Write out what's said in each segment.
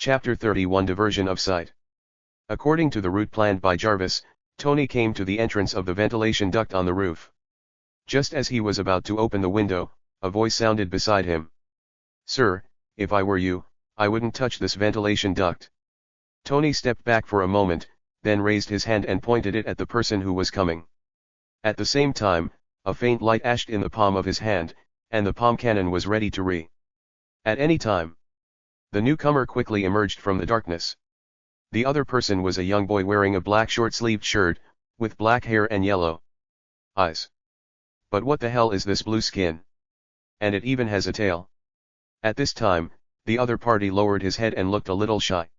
Chapter 31 Diversion of Sight. According to the route planned by Jarvis, Tony came to the entrance of the ventilation duct on the roof. Just as he was about to open the window, a voice sounded beside him. "Sir, if I were you, I wouldn't touch this ventilation duct." Tony stepped back for a moment, then raised his hand and pointed it at the person who was coming. At the same time, a faint light ashed in the palm of his hand, and the palm cannon was ready to at any time. The newcomer quickly emerged from the darkness. The other person was a young boy wearing a black short-sleeved shirt, with black hair and yellow eyes. But what the hell is this blue skin? And it even has a tail. At this time, the other party lowered his head and looked a little shy.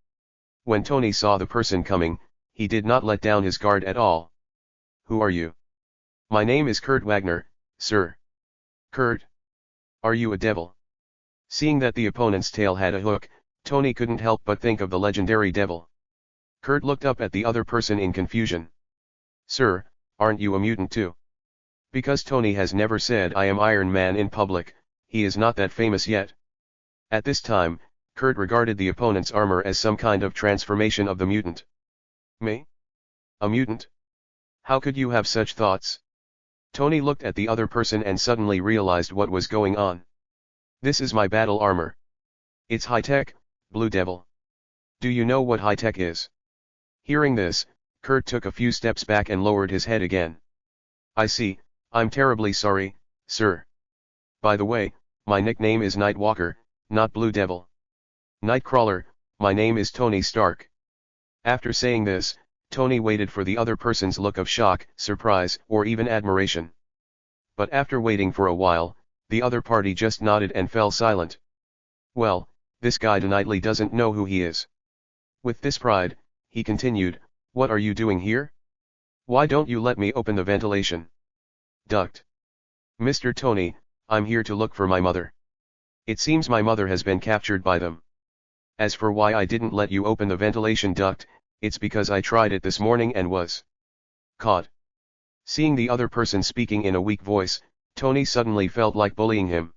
When Tony saw the person coming, he did not let down his guard at all. "Who are you?" "My name is Kurt Wagner, sir." "Kurt? Are you a devil?" Seeing that the opponent's tail had a hook, Tony couldn't help but think of the legendary devil. Kurt looked up at the other person in confusion. "Sir, aren't you a mutant too?" Because Tony has never said "I am Iron Man" in public, he is not that famous yet. At this time, Kurt regarded the opponent's armor as some kind of transformation of the mutant. "Me? A mutant? How could you have such thoughts?" Tony looked at the other person and suddenly realized what was going on. "This is my battle armor. It's high-tech, Blue Devil. Do you know what high-tech is?" Hearing this, Kurt took a few steps back and lowered his head again. "I see, I'm terribly sorry, sir. By the way, my nickname is Nightwalker, not Blue Devil. Nightcrawler, my name is Tony Stark." After saying this, Tony waited for the other person's look of shock, surprise, or even admiration. But after waiting for a while, the other party just nodded and fell silent. "Well, this guy definitely doesn't know who he is." With this pride, he continued, "What are you doing here? Why don't you let me open the ventilation duct?" "Mr. Tony, I'm here to look for my mother. It seems my mother has been captured by them. As for why I didn't let you open the ventilation duct, it's because I tried it this morning and was caught." Seeing the other person speaking in a weak voice, Tony suddenly felt like bullying him.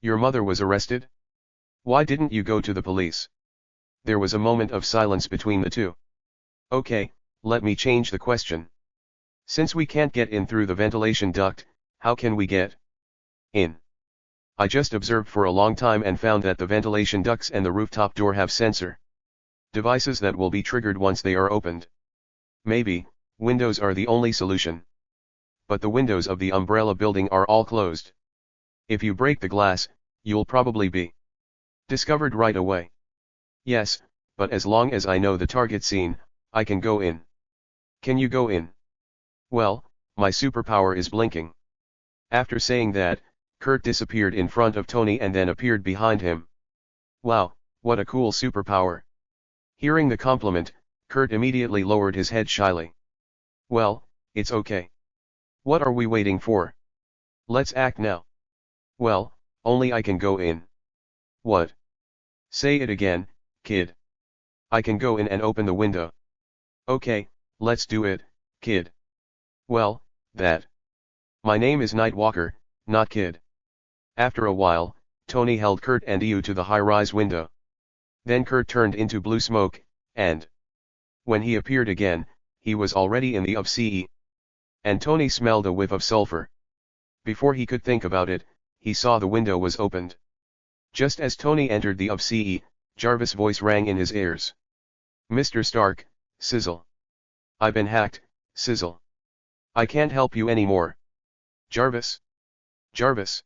"Your mother was arrested? Why didn't you go to the police?" There was a moment of silence between the two. "Okay, let me change the question. Since we can't get in through the ventilation duct, how can we get in?" "I just observed for a long time and found that the ventilation ducts and the rooftop door have sensor devices that will be triggered once they are opened. Maybe, windows are the only solution. But the windows of the umbrella building are all closed. If you break the glass, you'll probably be discovered right away." "Yes, but as long as I know the target scene, I can go in." "Can you go in?" "Well, my superpower is blinking." After saying that, Kurt disappeared in front of Tony and then appeared behind him. "Wow, what a cool superpower." Hearing the compliment, Kurt immediately lowered his head shyly. "Well, it's okay. What are we waiting for? Let's act now." "Well, only I can go in." "What? Say it again, kid." "I can go in and open the window." "Okay, let's do it, kid." "Well, my name is Nightwalker, not kid." After a while, Tony held Kurt and Yu to the high-rise window. Then Kurt turned into blue smoke, and when he appeared again, he was already in the UFCE. And Tony smelled a whiff of sulfur. Before he could think about it, he saw the window was opened. Just as Tony entered the UFCE, Jarvis' voice rang in his ears. "Mr. Stark, Sizzle. I've been hacked, Sizzle. I can't help you anymore." "Jarvis? Jarvis?"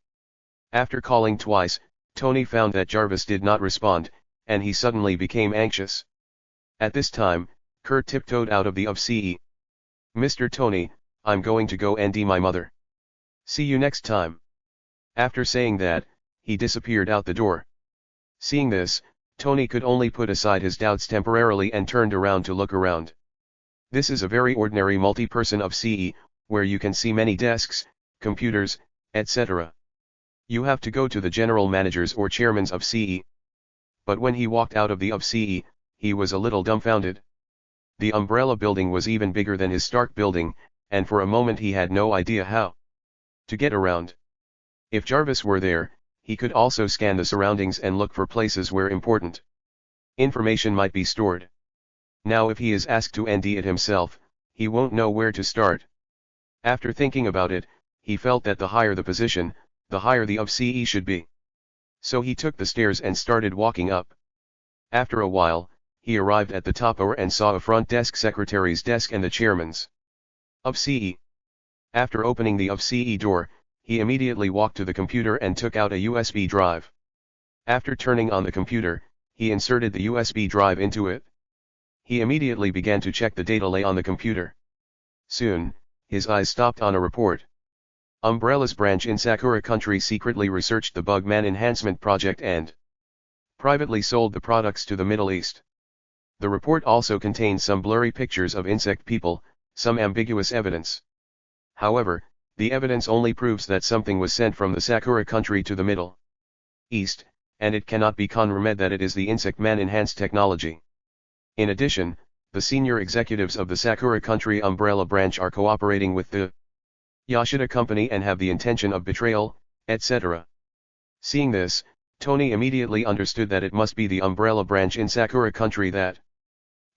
After calling twice, Tony found that Jarvis did not respond, and he suddenly became anxious. At this time, Kurt tiptoed out of the UFCE. "Mr. Tony, I'm going to go and see my mother. See you next time." After saying that, he disappeared out the door. Seeing this, Tony could only put aside his doubts temporarily and turned around to look around. This is a very ordinary multi-person UFCE, where you can see many desks, computers, etc. You have to go to the general managers or chairmans of CE. But when he walked out of the UFCE, he was a little dumbfounded. The umbrella building was even bigger than his Stark building, and for a moment he had no idea how to get around. If Jarvis were there, he could also scan the surroundings and look for places where important Information might be stored. Now if he is asked to ND it himself, he won't know where to start. After thinking about it, he felt that the higher the position, the higher the OBCE should be. So he took the stairs and started walking up. After a while, he arrived at the top floor and saw a front desk secretary's desk and the chairman's OBCE. After opening the OBCE door, he immediately walked to the computer and took out a USB drive. After turning on the computer, he inserted the USB drive into it. He immediately began to check the data lay on the computer. Soon, his eyes stopped on a report. Umbrella's branch in Sakura Country secretly researched the Bugman Enhancement Project and privately sold the products to the Middle East. The report also contained some blurry pictures of insect people, some ambiguous evidence. However, the evidence only proves that something was sent from the Sakura Country to the Middle East, and it cannot be confirmed that it is the Insect Man enhanced technology. In addition, the senior executives of the Sakura Country umbrella branch are cooperating with the Yoshida Company and have the intention of betrayal, etc. Seeing this, Tony immediately understood that it must be the umbrella branch in Sakura Country that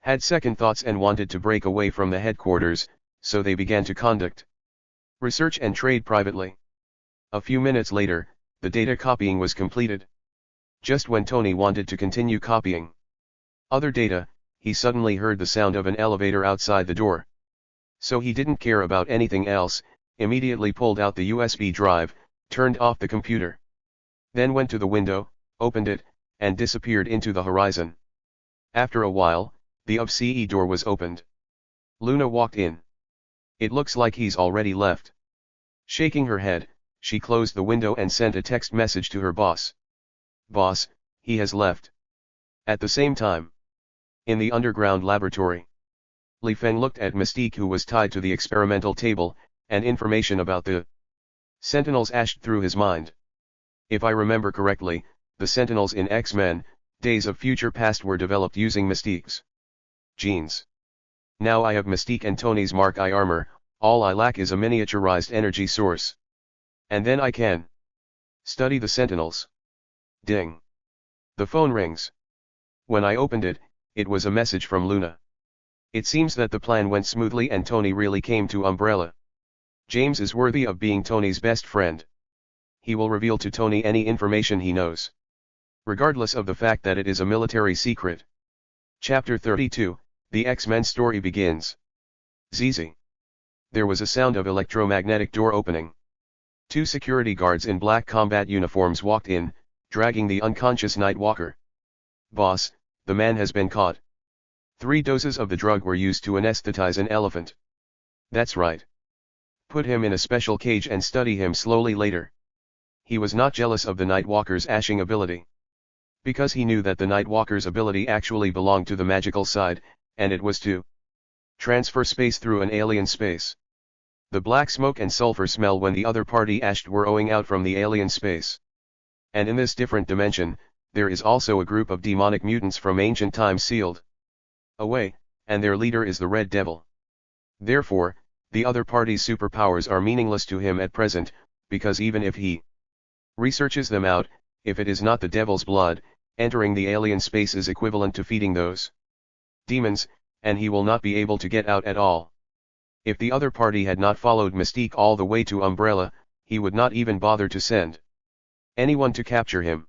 had second thoughts and wanted to break away from the headquarters, so they began to conduct research and trade privately. A few minutes later, the data copying was completed. Just when Tony wanted to continue copying other data, he suddenly heard the sound of an elevator outside the door. So he didn't care about anything else, immediately pulled out the USB drive, turned off the computer. Then went to the window, opened it, and disappeared into the horizon. After a while, the OBCE door was opened. Luna walked in. It looks like he's already left. Shaking her head, she closed the window and sent a text message to her boss. Boss, he has left. At the same time, in the underground laboratory, Li Feng looked at Mystique, who was tied to the experimental table, and information about the Sentinels ashed through his mind. If I remember correctly, the Sentinels in X-Men, Days of Future Past were developed using Mystique's genes. Now I have Mystique and Tony's Mark I armor, all I lack is a miniaturized energy source. And then I can study the Sentinels. Ding. The phone rings. When I opened it, it was a message from Luna. It seems that the plan went smoothly and Tony really came to Umbrella. James is worthy of being Tony's best friend. He will reveal to Tony any information he knows, regardless of the fact that it is a military secret. Chapter 32, The X-Men story begins. ZZ. There was a sound of electromagnetic door opening. Two security guards in black combat uniforms walked in, dragging the unconscious Nightwalker. Boss, the man has been caught. 3 doses of the drug were used to anesthetize an elephant. That's right. Put him in a special cage and study him slowly later. He was not jealous of the Nightwalker's ashing ability, because he knew that the Nightwalker's ability actually belonged to the magical side, and it was to transfer space through an alien space. The black smoke and sulfur smell when the other party ashed were owing out from the alien space. And in this different dimension, there is also a group of demonic mutants from ancient times sealed away, and their leader is the Red Devil. Therefore, the other party's superpowers are meaningless to him at present, because even if he researches them out, if it is not the Devil's blood, entering the alien space is equivalent to feeding those demons, and he will not be able to get out at all. If the other party had not followed Mystique all the way to Umbrella, he would not even bother to send anyone to capture him.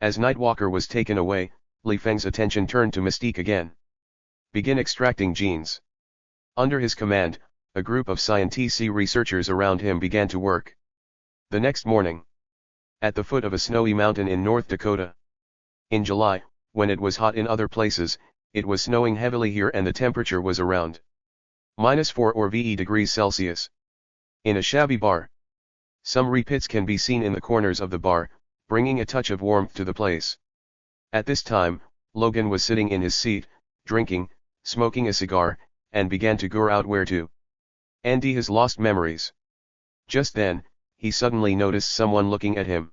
As Nightwalker was taken away, Li Feng's attention turned to Mystique again. Begin extracting genes. Under his command, a group of Scientist researchers around him began to work. The next morning, at the foot of a snowy mountain in North Dakota. In July, when it was hot in other places, it was snowing heavily here and the temperature was around -4 or VE degrees Celsius. In a shabby bar, some repits can be seen in the corners of the bar, bringing a touch of warmth to the place. At this time, Logan was sitting in his seat, drinking, smoking a cigar, and began to gurr out where to end his lost memories. Just then, he suddenly noticed someone looking at him.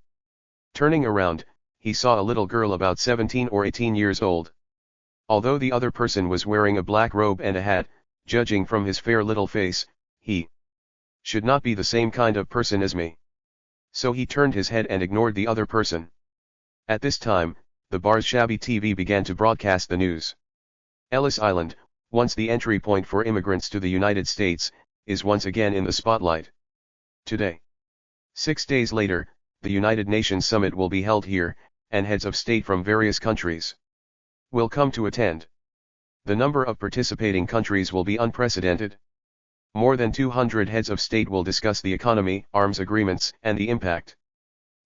Turning around, he saw a little girl about 17 or 18 years old. Although the other person was wearing a black robe and a hat, judging from his fair little face, he should not be the same kind of person as me. So he turned his head and ignored the other person. At this time, the bar's shabby TV began to broadcast the news. Ellis Island, once the entry point for immigrants to the United States, is once again in the spotlight. Today, 6 days later, the United Nations Summit will be held here, and heads of state from various countries will come to attend. The number of participating countries will be unprecedented. More than 200 heads of state will discuss the economy, arms agreements, and the impact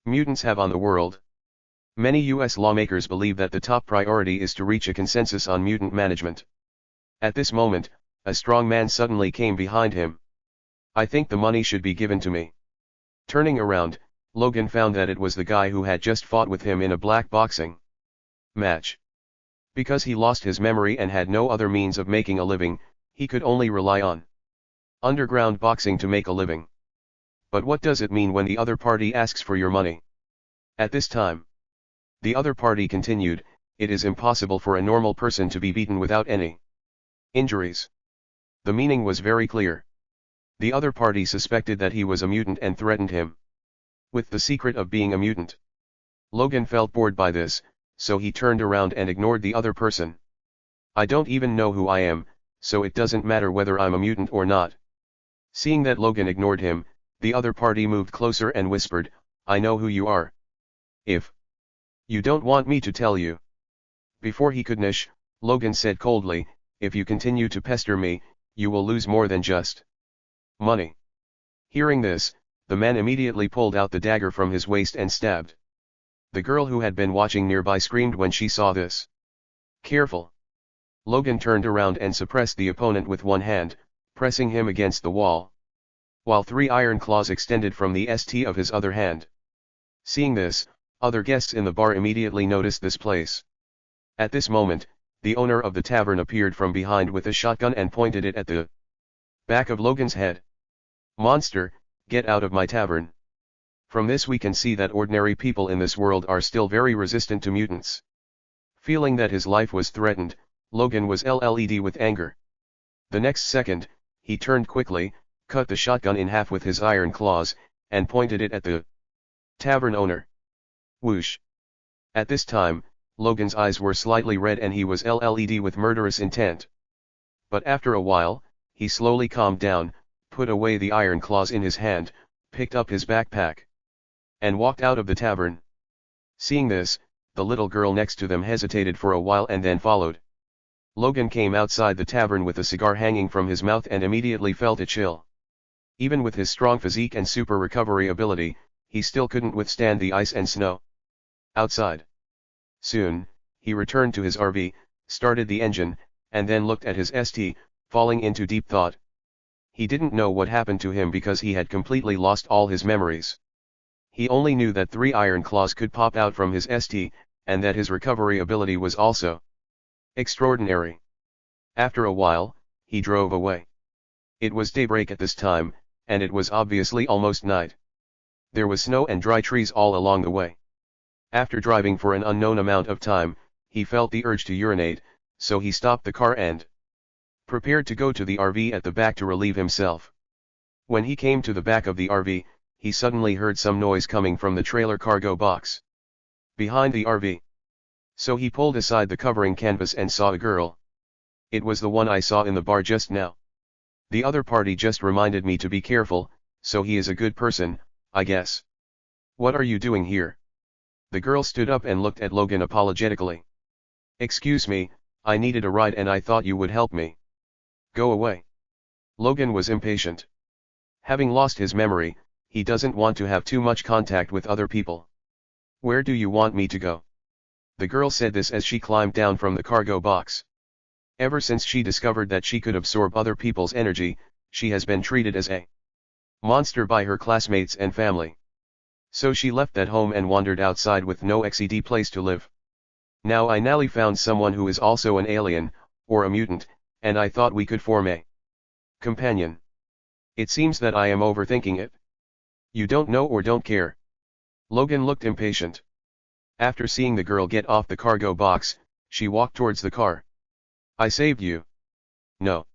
mutants have on the world. Many U.S. lawmakers believe that the top priority is to reach a consensus on mutant management. At this moment, a strong man suddenly came behind him. "I think the money should be given to me." Turning around, Logan found that it was the guy who had just fought with him in a black boxing match. Because he lost his memory and had no other means of making a living, he could only rely on underground boxing to make a living. But what does it mean when the other party asks for your money? At this time, the other party continued, "It is impossible for a normal person to be beaten without any injuries." The meaning was very clear. The other party suspected that he was a mutant and threatened him with the secret of being a mutant. Logan felt bored by this, so he turned around and ignored the other person. "I don't even know who I am, so it doesn't matter whether I'm a mutant or not." Seeing that Logan ignored him, the other party moved closer and whispered, "I know who you are. If you don't want me to tell you." Before he could finish, Logan said coldly, "If you continue to pester me, you will lose more than just money." Hearing this, the man immediately pulled out the dagger from his waist and stabbed. The girl who had been watching nearby screamed when she saw this. "Careful!" Logan turned around and suppressed the opponent with one hand, pressing him against the wall, while 3 iron claws extended from the ST of his other hand. Seeing this, other guests in the bar immediately noticed this place. At this moment, the owner of the tavern appeared from behind with a shotgun and pointed it at the back of Logan's head. "Monster, get out of my tavern." From this we can see that ordinary people in this world are still very resistant to mutants. Feeling that his life was threatened, Logan was LED with anger. The next second, he turned quickly, cut the shotgun in half with his iron claws, and pointed it at the tavern owner. Whoosh! At this time, Logan's eyes were slightly red and he was LED with murderous intent. But after a while, he slowly calmed down, put away the iron claws in his hand, picked up his backpack, and walked out of the tavern. Seeing this, the little girl next to them hesitated for a while and then followed. Logan came outside the tavern with a cigar hanging from his mouth and immediately felt a chill. Even with his strong physique and super recovery ability, he still couldn't withstand the ice and snow outside. Soon, he returned to his RV, started the engine, and then looked at his ST, falling into deep thought. He didn't know what happened to him because he had completely lost all his memories. He only knew that 3 iron claws could pop out from his ST, and that his recovery ability was also extraordinary. After a while, he drove away. It was daybreak at this time, and it was obviously almost night. There was snow and dry trees all along the way. After driving for an unknown amount of time, he felt the urge to urinate, so he stopped the car and prepared to go to the RV at the back to relieve himself. When he came to the back of the RV, he suddenly heard some noise coming from the trailer cargo box behind the RV. So he pulled aside the covering canvas and saw a girl. "It was the one I saw in the bar just now. The other party just reminded me to be careful, so he is a good person, I guess." "What are you doing here?" The girl stood up and looked at Logan apologetically. "Excuse me, I needed a ride and I thought you would help me." "Go away." Logan was impatient. Having lost his memory, he doesn't want to have too much contact with other people. "Where do you want me to go?" The girl said this as she climbed down from the cargo box. Ever since she discovered that she could absorb other people's energy, she has been treated as a monster by her classmates and family. So she left that home and wandered outside with no XED place to live. "Now I nearly found someone who is also an alien, or a mutant, and I thought we could form a companion. It seems that I am overthinking it." "You don't know or don't care." Logan looked impatient. After seeing the girl get off the cargo box, she walked towards the car. "I saved you." No.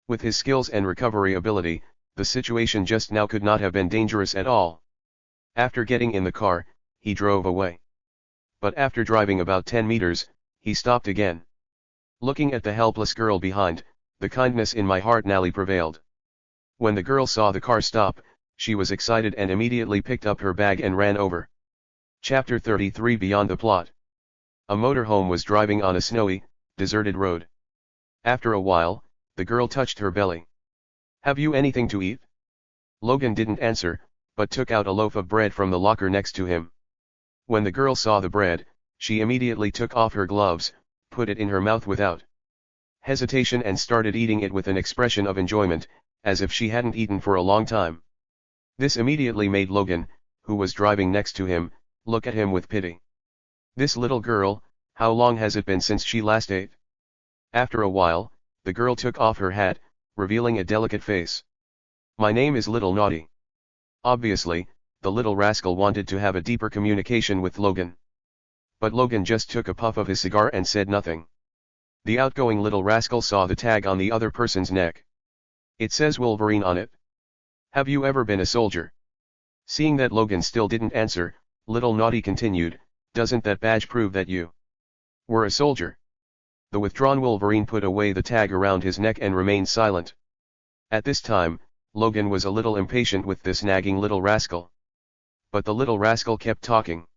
With his skills and recovery ability, the situation just now could not have been dangerous at all. After getting in the car, he drove away. But after driving about 10 meters, he stopped again. Looking at the helpless girl behind, the kindness in my heart nearly prevailed. When the girl saw the car stop, she was excited and immediately picked up her bag and ran over. Chapter 33 Beyond the Plot. A motorhome was driving on a snowy, deserted road. After a while, the girl touched her belly. "Have you anything to eat?" Logan didn't answer, but took out a loaf of bread from the locker next to him. When the girl saw the bread, she immediately took off her gloves, put it in her mouth without hesitation and started eating it with an expression of enjoyment, as if she hadn't eaten for a long time. This immediately made Logan, who was driving next to him, look at him with pity. "This little girl, how long has it been since she last ate?" After a while, the girl took off her hat, revealing a delicate face. "My name is Little Naughty." Obviously, the little rascal wanted to have a deeper communication with Logan. But Logan just took a puff of his cigar and said nothing. The outgoing little rascal saw the tag on the other person's neck. "It says Wolverine on it. Have you ever been a soldier?" Seeing that Logan still didn't answer, Little Naughty continued, "Doesn't that badge prove that you were a soldier?" The withdrawn Wolverine put away the tag around his neck and remained silent. At this time, Logan was a little impatient with this nagging little rascal. But the little rascal kept talking.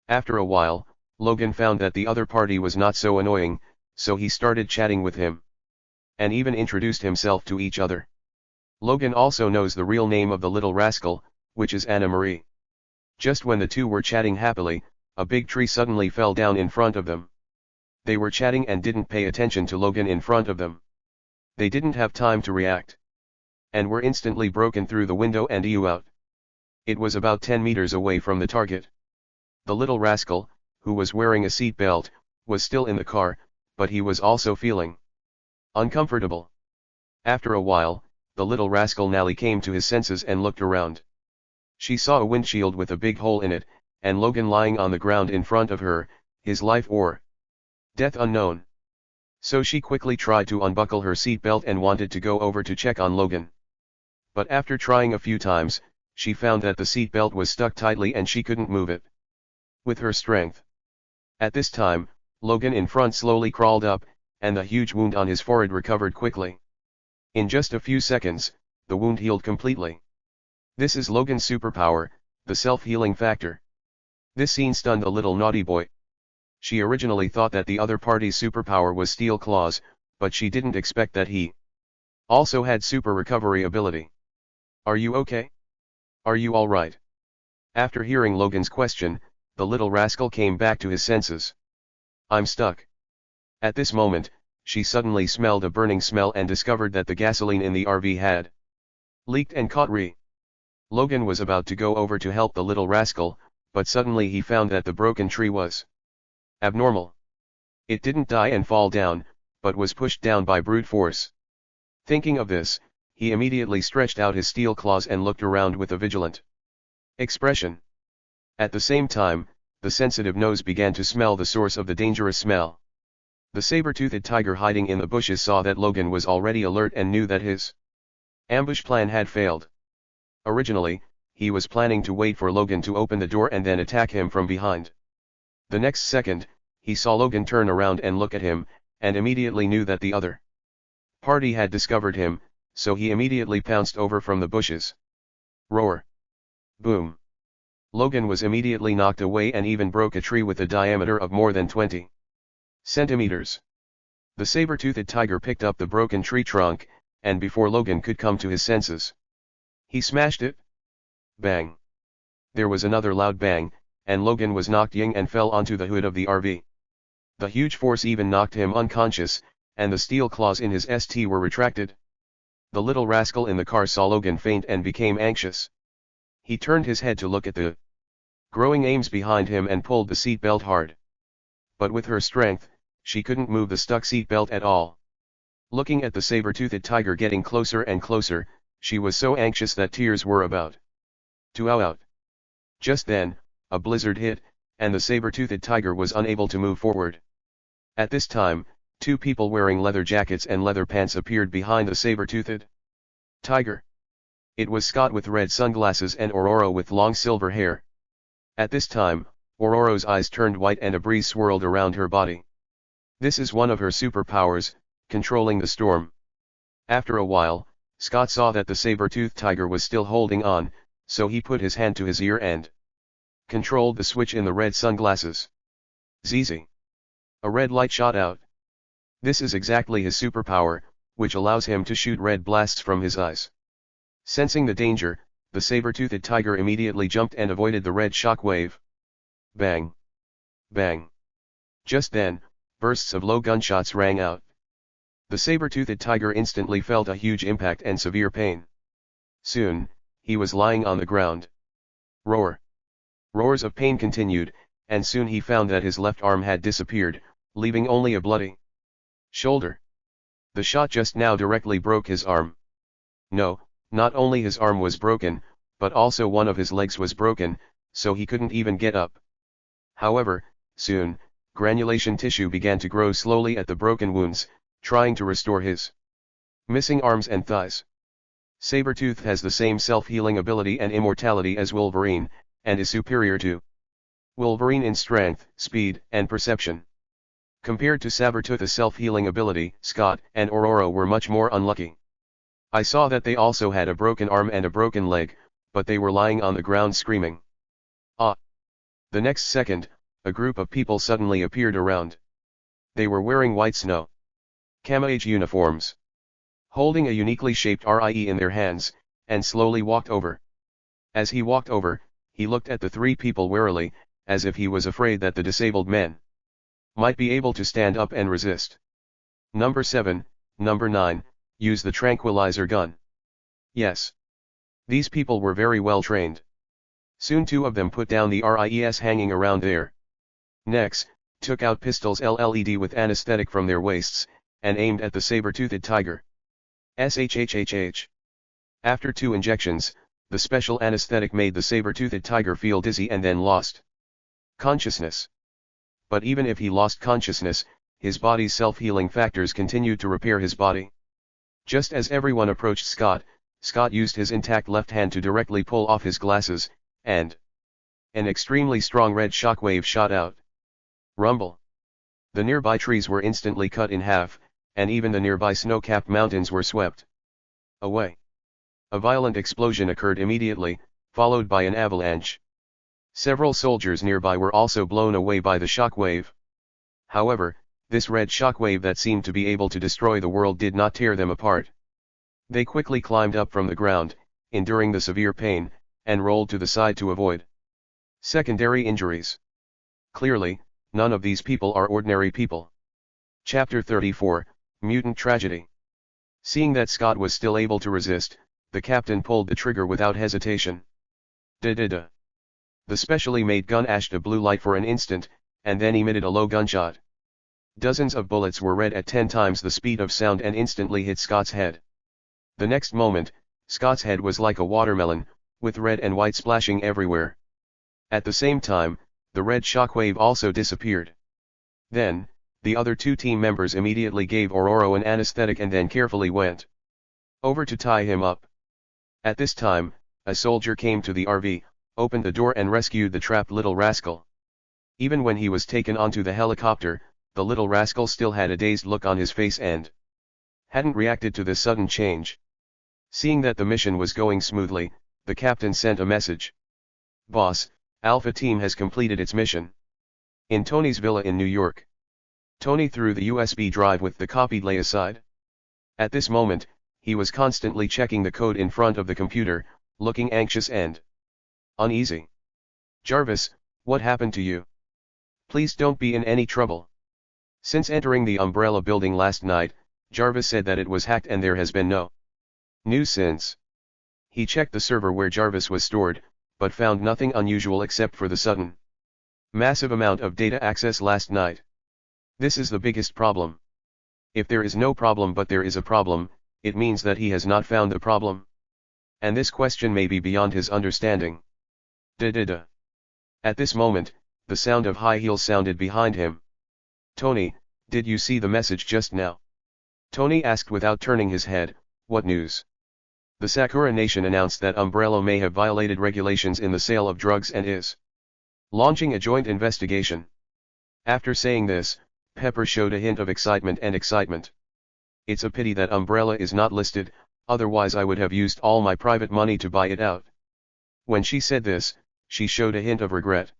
After a while, Logan found that the other party was not so annoying, so he started chatting with him. And even introduced himself to each other. Logan also knows the real name of the little rascal, which is Anna Marie. Just when the two were chatting happily, a big tree suddenly fell down in front of them. They were chatting and didn't pay attention to Logan in front of them. They didn't have time to react. And were instantly broken through the window and out. It was about 10 meters away from the target. The little rascal, who was wearing a seat belt, was still in the car, but he was also feeling uncomfortable. After a while, the little rascal Nally came to his senses and looked around. She saw a windshield with a big hole in it, and Logan lying on the ground in front of her, his life or death unknown. So she quickly tried to unbuckle her seat belt and wanted to go over to check on Logan. But after trying a few times, she found that the seat belt was stuck tightly and she couldn't move it with her strength. At this time, Logan in front slowly crawled up, and the huge wound on his forehead recovered quickly. In just a few seconds, the wound healed completely. This is Logan's superpower, the self-healing factor. This scene stunned the little naughty boy. She originally thought that the other party's superpower was Steel Claws, but she didn't expect that he also had super recovery ability. "Are you okay? Are you alright?" After hearing Logan's question, the little rascal came back to his senses. "I'm stuck." At this moment, she suddenly smelled a burning smell and discovered that the gasoline in the RV had leaked and caught re. Logan was about to go over to help the little rascal, but suddenly he found that the broken tree was abnormal. It didn't die and fall down, but was pushed down by brute force. Thinking of this, he immediately stretched out his steel claws and looked around with a vigilant expression. At the same time, the sensitive nose began to smell the source of the dangerous smell. The saber-toothed tiger hiding in the bushes saw that Logan was already alert and knew that his ambush plan had failed. Originally, he was planning to wait for Logan to open the door and then attack him from behind. The next second, he saw Logan turn around and look at him, and immediately knew that the other party had discovered him, so he immediately pounced over from the bushes. Roar! Boom! Logan was immediately knocked away and even broke a tree with a diameter of more than 20 centimeters. The saber-toothed tiger picked up the broken tree trunk, and before Logan could come to his senses, he smashed it. Bang! There was another loud bang, and Logan was knocked ying and fell onto the hood of the RV. The huge force even knocked him unconscious, and the steel claws in his ST were retracted. The little rascal in the car saw Logan faint and became anxious. He turned his head to look at the growing Ames behind him and pulled the seat belt hard. But with her strength, she couldn't move the stuck seat belt at all. Looking at the saber-toothed tiger getting closer and closer, she was so anxious that tears were about to out. Just then, a blizzard hit, and the saber-toothed tiger was unable to move forward. At this time, two people wearing leather jackets and leather pants appeared behind the saber-toothed tiger. It was Scott with red sunglasses and Aurora with long silver hair. At this time, Ororo's eyes turned white and a breeze swirled around her body. This is one of her superpowers, controlling the storm. After a while, Scott saw that the saber-toothed tiger was still holding on, so he put his hand to his ear and controlled the switch in the red sunglasses. ZZ. A red light shot out. This is exactly his superpower, which allows him to shoot red blasts from his eyes. Sensing the danger, the saber-toothed tiger immediately jumped and avoided the red shock wave. Bang! Bang! Just then, bursts of low gunshots rang out. The saber-toothed tiger instantly felt a huge impact and severe pain. Soon, he was lying on the ground. Roar! Roars of pain continued, and soon he found that his left arm had disappeared, leaving only a bloody shoulder. The shot just now directly broke his arm. No, not only his arm was broken, but also one of his legs was broken, so he couldn't even get up. However, soon, granulation tissue began to grow slowly at the broken wounds, trying to restore his missing arms and thighs. Sabretooth has the same self-healing ability and immortality as Wolverine, and is superior to Wolverine in strength, speed, and perception. Compared to Sabretooth's self-healing ability, Scott and Ororo were much more unlucky. I saw that they also had a broken arm and a broken leg, but they were lying on the ground screaming. Ah! The next second, a group of people suddenly appeared around. They were wearing white snow camouflage uniforms, holding a uniquely shaped RIE in their hands, and slowly walked over. As he walked over, he looked at the three people warily, as if he was afraid that the disabled men might be able to stand up and resist. Number 7, Number 9, use the tranquilizer gun. Yes. These people were very well trained. Soon two of them put down the RIEs hanging around their necks, took out pistols LLED with anesthetic from their waists, and aimed at the saber-toothed tiger. SHHHH. After 2 injections, the special anesthetic made the saber-toothed tiger feel dizzy and then lost consciousness. But even if he lost consciousness, his body's self-healing factors continued to repair his body. Just as everyone approached Scott, Scott used his intact left hand to directly pull off his glasses, and an extremely strong red shockwave shot out. Rumble! The nearby trees were instantly cut in half, and even the nearby snow-capped mountains were swept away. A violent explosion occurred immediately, followed by an avalanche. Several soldiers nearby were also blown away by the shockwave. However, this red shockwave that seemed to be able to destroy the world did not tear them apart. They quickly climbed up from the ground, enduring the severe pain, and rolled to the side to avoid secondary injuries. Clearly, none of these people are ordinary people. Chapter 34, Mutant Tragedy. Seeing that Scott was still able to resist, the captain pulled the trigger without hesitation. Da-da-da. The specially made gun ashed a blue light for an instant, and then emitted a low gunshot. Dozens of bullets were red at 10 times the speed of sound and instantly hit Scott's head. The next moment, Scott's head was like a watermelon, with red and white splashing everywhere. At the same time, the red shockwave also disappeared. Then, the other 2 team members immediately gave Ororo an anesthetic and then carefully went over to tie him up. At this time, a soldier came to the RV, opened the door and rescued the trapped little rascal. Even when he was taken onto the helicopter, the little rascal still had a dazed look on his face and hadn't reacted to this sudden change. Seeing that the mission was going smoothly, the captain sent a message. Boss, Alpha Team has completed its mission. In Tony's villa in New York. Tony threw the USB drive with the copied lay aside. At this moment, he was constantly checking the code in front of the computer, looking anxious and uneasy. Jarvis, what happened to you? Please don't be in any trouble. Since entering the Umbrella building last night, Jarvis said that it was hacked and there has been no news since. He checked the server where Jarvis was stored, but found nothing unusual except for the sudden massive amount of data access last night. This is the biggest problem. If there is no problem but there is a problem, it means that he has not found the problem. And this question may be beyond his understanding. Da-da-da. At this moment, the sound of high heels sounded behind him. Tony, did you see the message just now? Tony asked without turning his head. What news? The Sakura Nation announced that Umbrella may have violated regulations in the sale of drugs and is Launching a joint investigation. After saying this, Pepper showed a hint of excitement and excitement. It's a pity that Umbrella is not listed, otherwise I would have used all my private money to buy it out. When she said this, she showed a hint of regret.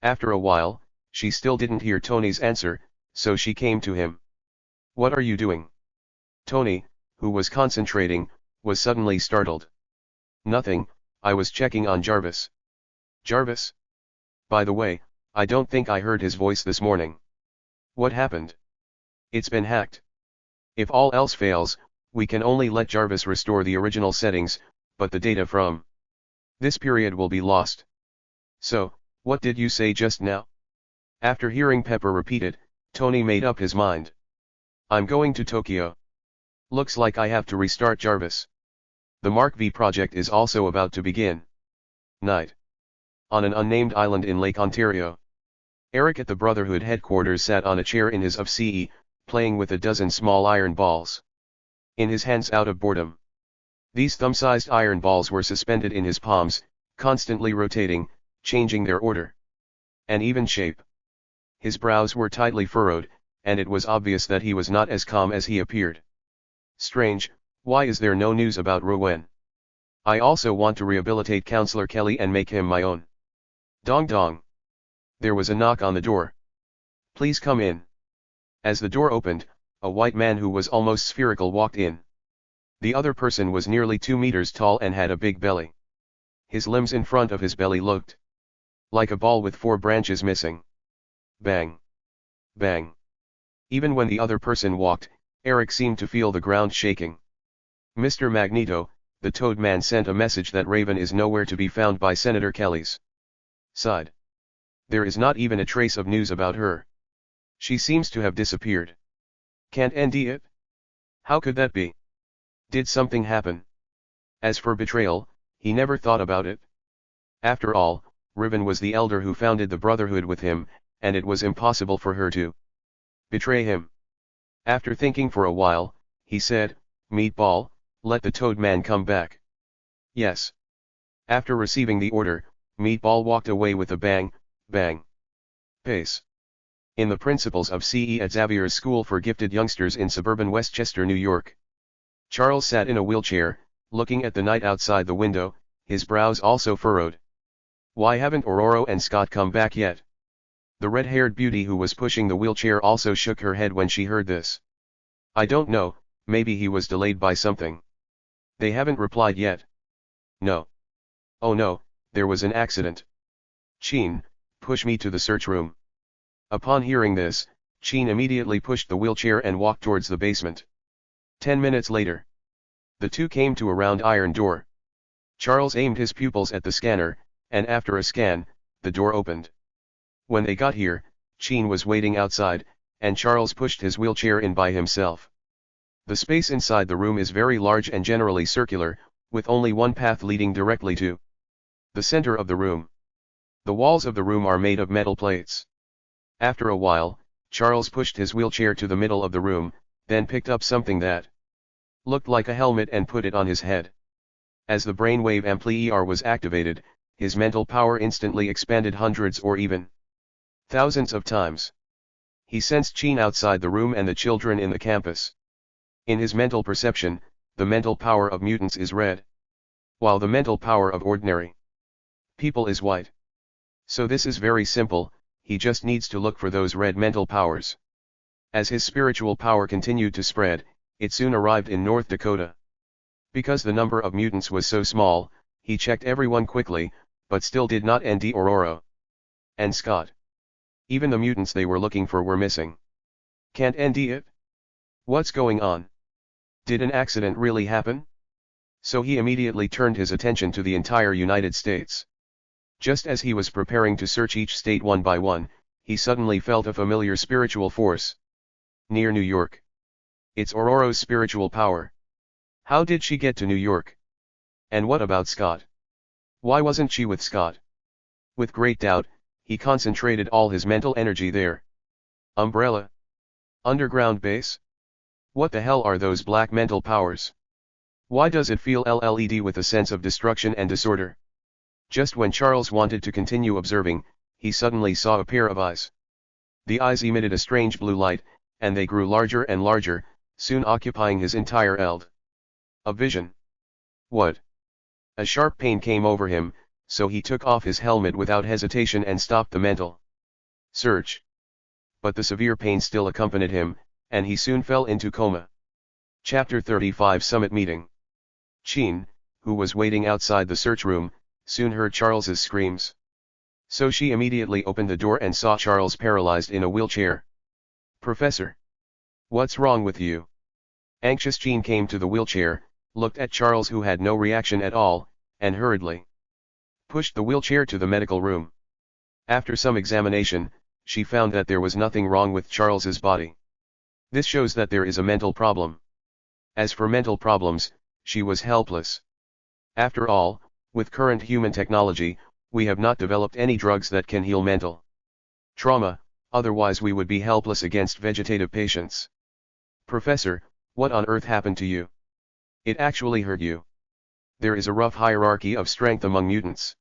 After a while, she still didn't hear Tony's answer, so she came to him. What are you doing? Tony, who was concentrating, was suddenly startled. Nothing, I was checking on Jarvis. Jarvis? By the way, I don't think I heard his voice this morning. What happened? It's been hacked. If all else fails, we can only let Jarvis restore the original settings, but the data from this period will be lost. So, what did you say just now? After hearing Pepper repeat it, Tony made up his mind. I'm going to Tokyo. Looks like I have to restart Jarvis. The Mark V project is also about to begin. Night. On an unnamed island in Lake Ontario. Eric at the Brotherhood headquarters sat on a chair in his office, playing with a dozen small iron balls. In his hands out of boredom. These thumb-sized iron balls were suspended in his palms, constantly rotating, changing their order and even shape. His brows were tightly furrowed, and it was obvious that he was not as calm as he appeared. Strange, why is there no news about Rowan? I also want to rehabilitate Counselor Kelly and make him my own. Dong dong. There was a knock on the door. Please come in. As the door opened, a white man who was almost spherical walked in. The other person was nearly 2 meters tall and had a big belly. His limbs in front of his belly looked like a ball with 4 branches missing. Bang. Bang. Even when the other person walked, Eric seemed to feel the ground shaking. Mr. Magneto, the Toad Man sent a message that Raven is nowhere to be found by Senator Kelly's side. There is not even a trace of news about her. She seems to have disappeared. Can't ND it? How could that be? Did something happen? As for betrayal, he never thought about it. After all, Riven was the elder who founded the Brotherhood with him, and it was impossible for her to betray him. After thinking for a while, he said, Meatball, let the Toad Man come back. Yes. After receiving the order, Meatball walked away with a bang, bang pace. In the Principles of CE at Xavier's School for Gifted Youngsters in suburban Westchester, New York. Charles sat in a wheelchair, looking at the night outside the window, his brows also furrowed. Why haven't Aurora and Scott come back yet? The red-haired beauty who was pushing the wheelchair also shook her head when she heard this. I don't know, maybe he was delayed by something. They haven't replied yet. No. Oh no, there was an accident. Cheen, push me to the search room. Upon hearing this, Cheen immediately pushed the wheelchair and walked towards the basement. 10 minutes later. The two came to a round iron door. Charles aimed his pupils at the scanner, and after a scan, the door opened. When they got here, Cheen was waiting outside, and Charles pushed his wheelchair in by himself. The space inside the room is very large and generally circular, with only one path leading directly to the center of the room. The walls of the room are made of metal plates. After a while, Charles pushed his wheelchair to the middle of the room, then picked up something that looked like a helmet and put it on his head. As the brainwave amplifier was activated, his mental power instantly expanded hundreds or even thousands of times. He sensed Cheen outside the room and the children in the campus. In his mental perception, the mental power of mutants is red, while the mental power of ordinary people is white. So this is very simple, he just needs to look for those red mental powers. As his spiritual power continued to spread, it soon arrived in North Dakota. Because the number of mutants was so small, he checked everyone quickly, but still did not ND Aurora and Scott. Even the mutants they were looking for were missing. Can't ND it? What's going on? Did an accident really happen? So he immediately turned his attention to the entire United States. Just as he was preparing to search each state one by one, he suddenly felt a familiar spiritual force. Near New York. It's Aurora's spiritual power. How did she get to New York? And what about Scott? Why wasn't she with Scott? With great doubt, he concentrated all his mental energy there. Umbrella? Underground base? What the hell are those black mental powers? Why does it feel LLED with a sense of destruction and disorder? Just when Charles wanted to continue observing, he suddenly saw a pair of eyes. The eyes emitted a strange blue light, and they grew larger and larger, soon occupying his entire eld. A vision. What? A sharp pain came over him, so he took off his helmet without hesitation and stopped the mental search. But the severe pain still accompanied him, and he soon fell into coma. Chapter 35 Summit Meeting. Jean, who was waiting outside the search room, soon heard Charles's screams. So she immediately opened the door and saw Charles paralyzed in a wheelchair. "Professor! What's wrong with you?" Anxious Jean came to the wheelchair, looked at Charles who had no reaction at all, and hurriedly pushed the wheelchair to the medical room. After some examination, she found that there was nothing wrong with Charles's body. This shows that there is a mental problem. As for mental problems, she was helpless. After all, with current human technology, we have not developed any drugs that can heal mental trauma, otherwise we would be helpless against vegetative patients. "Professor, what on earth happened to you? It actually hurt you." There is a rough hierarchy of strength among mutants.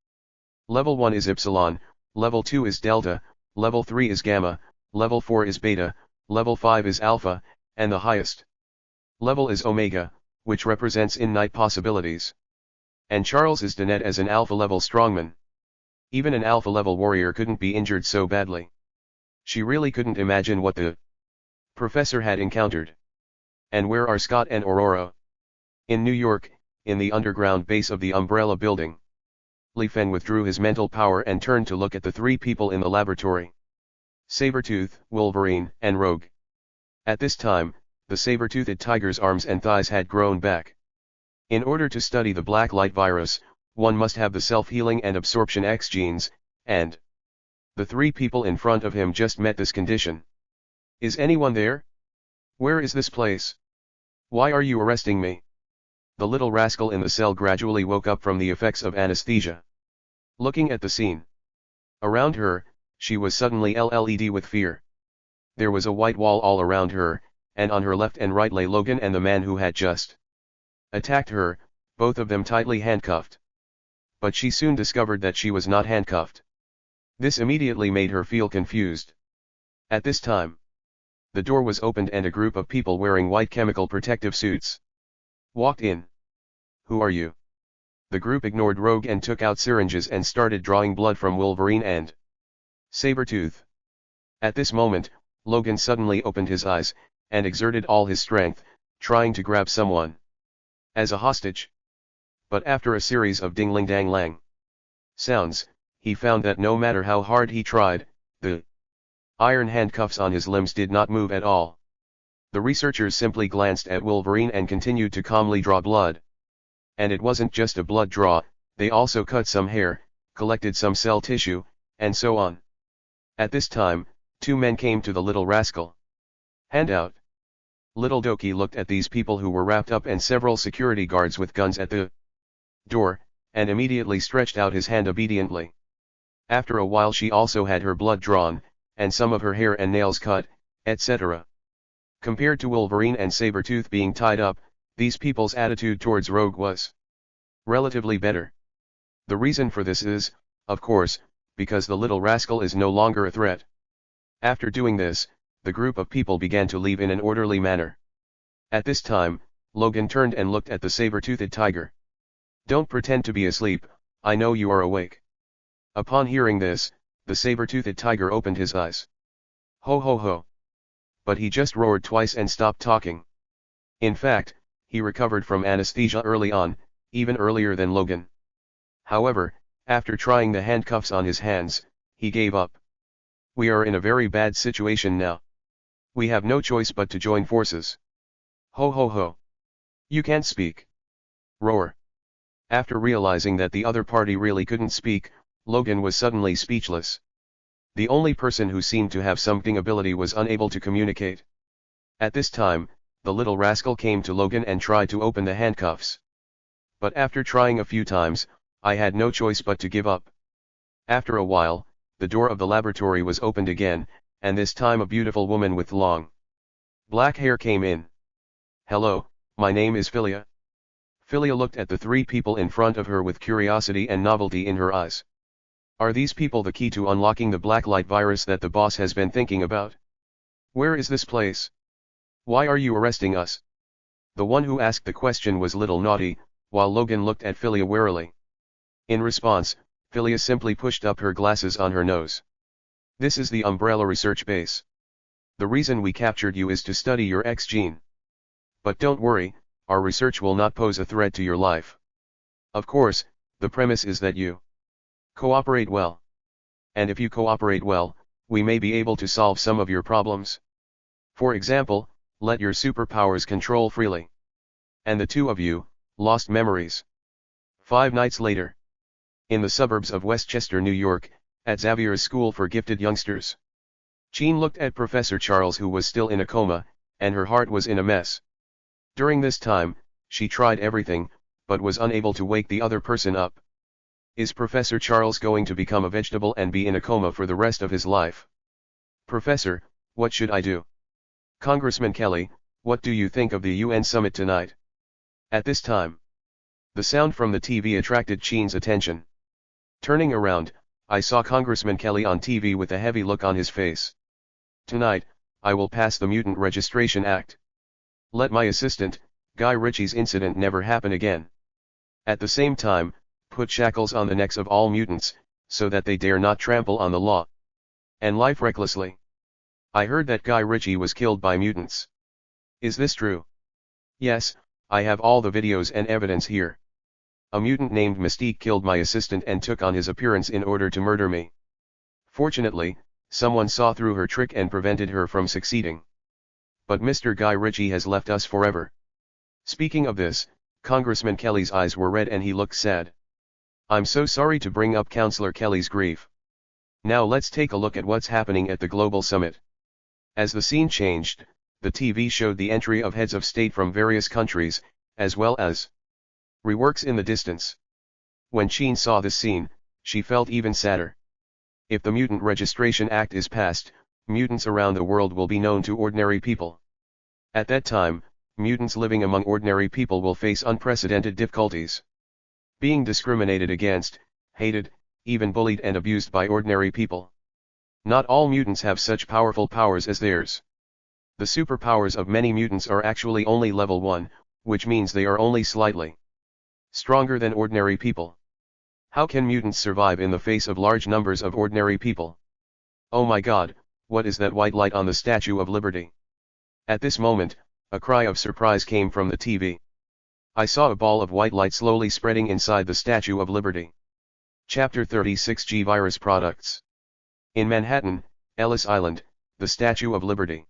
Level 1 is Epsilon, Level 2 is Delta, Level 3 is Gamma, Level 4 is Beta, Level 5 is Alpha, and the highest level is Omega, which represents infinite possibilities. And Charles is Danette as an Alpha-level strongman. Even an Alpha-level warrior couldn't be injured so badly. She really couldn't imagine what the professor had encountered. And where are Scott and Aurora? In New York, in the underground base of the Umbrella Building. Li Fen withdrew his mental power and turned to look at the three people in the laboratory. Sabretooth, Wolverine, and Rogue. At this time, the saber-toothed tiger's arms and thighs had grown back. In order to study the black light virus, one must have the self-healing and absorption X genes, and the three people in front of him just met this condition. "Is anyone there? Where is this place? Why are you arresting me?" The little rascal in the cell gradually woke up from the effects of anesthesia. Looking at the scene around her, she was suddenly LLED with fear. There was a white wall all around her, and on her left and right lay Logan and the man who had just attacked her, both of them tightly handcuffed. But she soon discovered that she was not handcuffed. This immediately made her feel confused. At this time, the door was opened and a group of people wearing white chemical protective suits walked in. "Who are you?" The group ignored Rogue and took out syringes and started drawing blood from Wolverine and Sabretooth. At this moment, Logan suddenly opened his eyes, and exerted all his strength, trying to grab someone as a hostage. But after a series of ding-ling-dang-lang sounds, he found that no matter how hard he tried, the iron handcuffs on his limbs did not move at all. The researchers simply glanced at Wolverine and continued to calmly draw blood. And it wasn't just a blood draw, they also cut some hair, collected some cell tissue, and so on. At this time, two men came to the little rascal. "Hand out." Little Doki looked at these people who were wrapped up and several security guards with guns at the door, and immediately stretched out his hand obediently. After a while she also had her blood drawn, and some of her hair and nails cut, etc. Compared to Wolverine and Sabretooth being tied up, these people's attitude towards Rogue was relatively better. The reason for this is, of course, because the little rascal is no longer a threat. After doing this, the group of people began to leave in an orderly manner. At this time, Logan turned and looked at the saber-toothed tiger. "Don't pretend to be asleep, I know you are awake." Upon hearing this, the saber-toothed tiger opened his eyes. "Ho ho ho." But he just roared twice and stopped talking. In fact, he recovered from anesthesia early on, even earlier than Logan. However, after trying the handcuffs on his hands, he gave up. "We are in a very bad situation now. We have no choice but to join forces." "Ho ho ho. You can't speak." Roar. After realizing that the other party really couldn't speak, Logan was suddenly speechless. The only person who seemed to have something ability was unable to communicate. At this time, the little rascal came to Logan and tried to open the handcuffs. "But after trying a few times, I had no choice but to give up." After a while, the door of the laboratory was opened again, and this time a beautiful woman with long black hair came in. "Hello, my name is Philia." Philia looked at the three people in front of her with curiosity and novelty in her eyes. Are these people the key to unlocking the blacklight virus that the boss has been thinking about? Where is this place? Why are you arresting us? The one who asked the question was Little Naughty, while Logan looked at Philia warily. In response, Philia simply pushed up her glasses on her nose. This is the Umbrella research base. The reason we captured you is to study your X gene. But don't worry, our research will not pose a threat to your life. Of course, the premise is that you cooperate well. And if you cooperate well, we may be able to solve some of your problems. For example, let your superpowers control freely. And the two of you lost memories. 5 nights later. In the suburbs of Westchester, New York, at Xavier's School for Gifted Youngsters. Jean looked at Professor Charles, who was still in a coma, and her heart was in a mess. During this time, she tried everything, but was unable to wake the other person up. Is Professor Charles going to become a vegetable and be in a coma for the rest of his life? Professor, what should I do? Congressman Kelly, what do you think of the UN summit tonight? At this time, the sound from the TV attracted Jean's attention. Turning around, I saw Congressman Kelly on TV with a heavy look on his face. Tonight, I will pass the Mutant Registration Act. Let my assistant, Guy Ritchie's incident never happen again. At the same time, put shackles on the necks of all mutants, so that they dare not trample on the law and life recklessly. I heard that Guy Ritchie was killed by mutants. Is this true? Yes, I have all the videos and evidence here. A mutant named Mystique killed my assistant and took on his appearance in order to murder me. Fortunately, someone saw through her trick and prevented her from succeeding. But Mr. Guy Ritchie has left us forever. Speaking of this, Congressman Kelly's eyes were red and he looked sad. I'm so sorry to bring up Counselor Kelly's grief. Now let's take a look at what's happening at the Global Summit. As the scene changed, the TV showed the entry of heads of state from various countries, as well as reworks in the distance. When Jean saw this scene, she felt even sadder. If the Mutant Registration Act is passed, mutants around the world will be known to ordinary people. At that time, mutants living among ordinary people will face unprecedented difficulties. Being discriminated against, hated, even bullied and abused by ordinary people. Not all mutants have such powerful powers as theirs. The superpowers of many mutants are actually only level 1, which means they are only slightly stronger than ordinary people. How can mutants survive in the face of large numbers of ordinary people? Oh my God, what is that white light on the Statue of Liberty? At this moment, a cry of surprise came from the TV. I saw a ball of white light slowly spreading inside the Statue of Liberty. Chapter 36 G-Virus Products. In Manhattan, Ellis Island, the Statue of Liberty.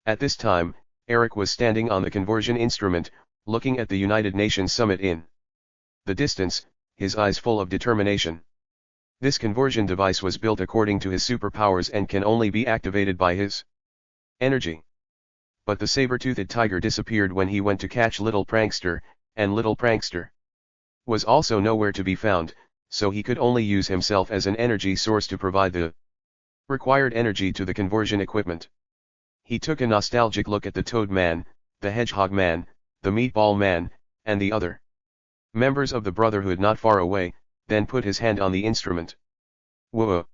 At this time, Eric was standing on the conversion instrument, looking at the United Nations summit in the distance, his eyes full of determination. This conversion device was built according to his superpowers and can only be activated by his energy. But the saber-toothed tiger disappeared when he went to catch Little Prankster, and Little Prankster was also nowhere to be found, so he could only use himself as an energy source to provide the required energy to the conversion equipment. He took a nostalgic look at the Toad Man, the Hedgehog Man, the Meatball Man, and the other members of the Brotherhood not far away, then put his hand on the instrument. Whoa!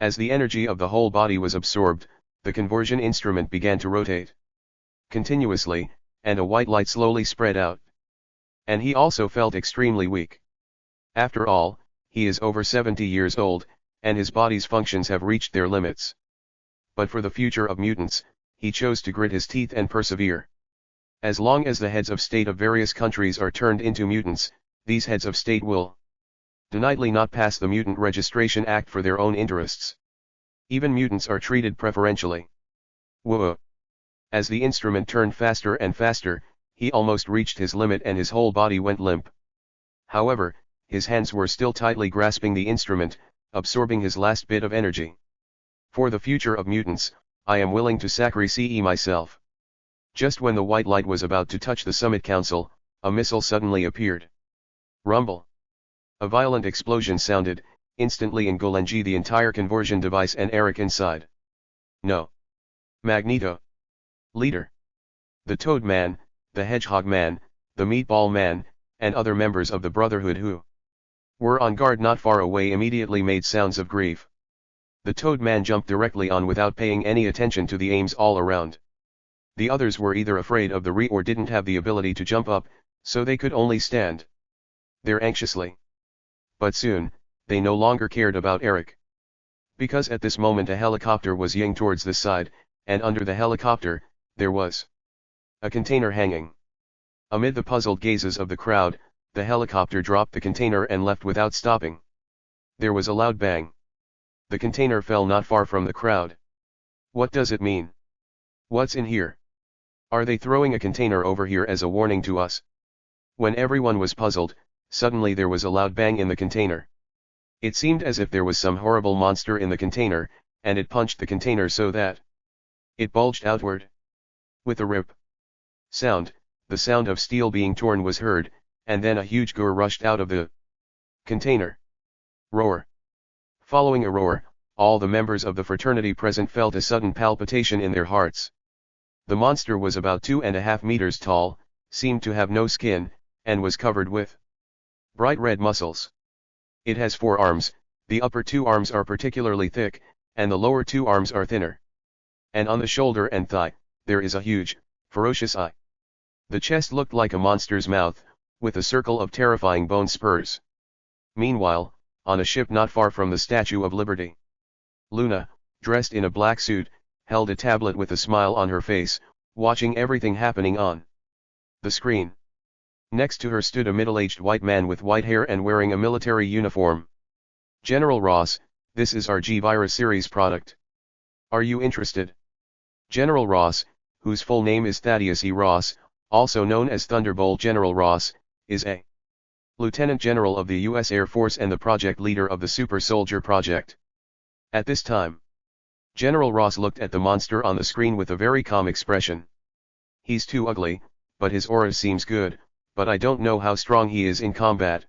As the energy of the whole body was absorbed, the conversion instrument began to rotate continuously, and a white light slowly spread out. And he also felt extremely weak. After all, he is over 70 years old, and his body's functions have reached their limits. But for the future of mutants, he chose to grit his teeth and persevere. As long as the heads of state of various countries are turned into mutants, these heads of state will deniedly not pass the Mutant Registration Act for their own interests. Even mutants are treated preferentially. Whoa! As the instrument turned faster and faster, he almost reached his limit and his whole body went limp. However, his hands were still tightly grasping the instrument, absorbing his last bit of energy. For the future of mutants, I am willing to sacrifice myself. Just when the white light was about to touch the Summit Council, a missile suddenly appeared. Rumble! A violent explosion sounded, instantly engulfing the entire conversion device and Eric inside. No. Magneto. Leader. The Toad Man, the Hedgehog Man, the Meatball Man, and other members of the Brotherhood who were on guard not far away immediately made sounds of grief. The Toad Man jumped directly on without paying any attention to the aims all around. The others were either afraid of the Re or didn't have the ability to jump up, so they could only stand there anxiously. But soon, they no longer cared about Eric. Because at this moment a helicopter was ying towards the side, and under the helicopter, there was a container hanging. Amid the puzzled gazes of the crowd, the helicopter dropped the container and left without stopping. There was a loud bang. The container fell not far from the crowd. What does it mean? What's in here? Are they throwing a container over here as a warning to us? When everyone was puzzled, suddenly there was a loud bang in the container. It seemed as if there was some horrible monster in the container, and it punched the container so that it bulged outward. With a rip sound, the sound of steel being torn was heard, and then a huge gore rushed out of the container. Roar. Following a roar, all the members of the fraternity present felt a sudden palpitation in their hearts. The monster was about 2.5 meters tall, seemed to have no skin, and was covered with bright red muscles. It has 4 arms, the upper 2 arms are particularly thick, and the lower 2 arms are thinner. And on the shoulder and thigh, there is a huge, ferocious eye. The chest looked like a monster's mouth, with a circle of terrifying bone spurs. Meanwhile, on a ship not far from the Statue of Liberty, Luna, dressed in a black suit, held a tablet with a smile on her face, watching everything happening on the screen. Next to her stood a middle-aged white man with white hair and wearing a military uniform. General Ross, this is our G-Virus series product. Are you interested? General Ross, whose full name is Thaddeus E. Ross, also known as Thunderbolt General Ross, is a Lieutenant General of the U.S. Air Force and the project leader of the Super Soldier Project. At this time, General Ross looked at the monster on the screen with a very calm expression. He's too ugly, but his aura seems good, but I don't know how strong he is in combat.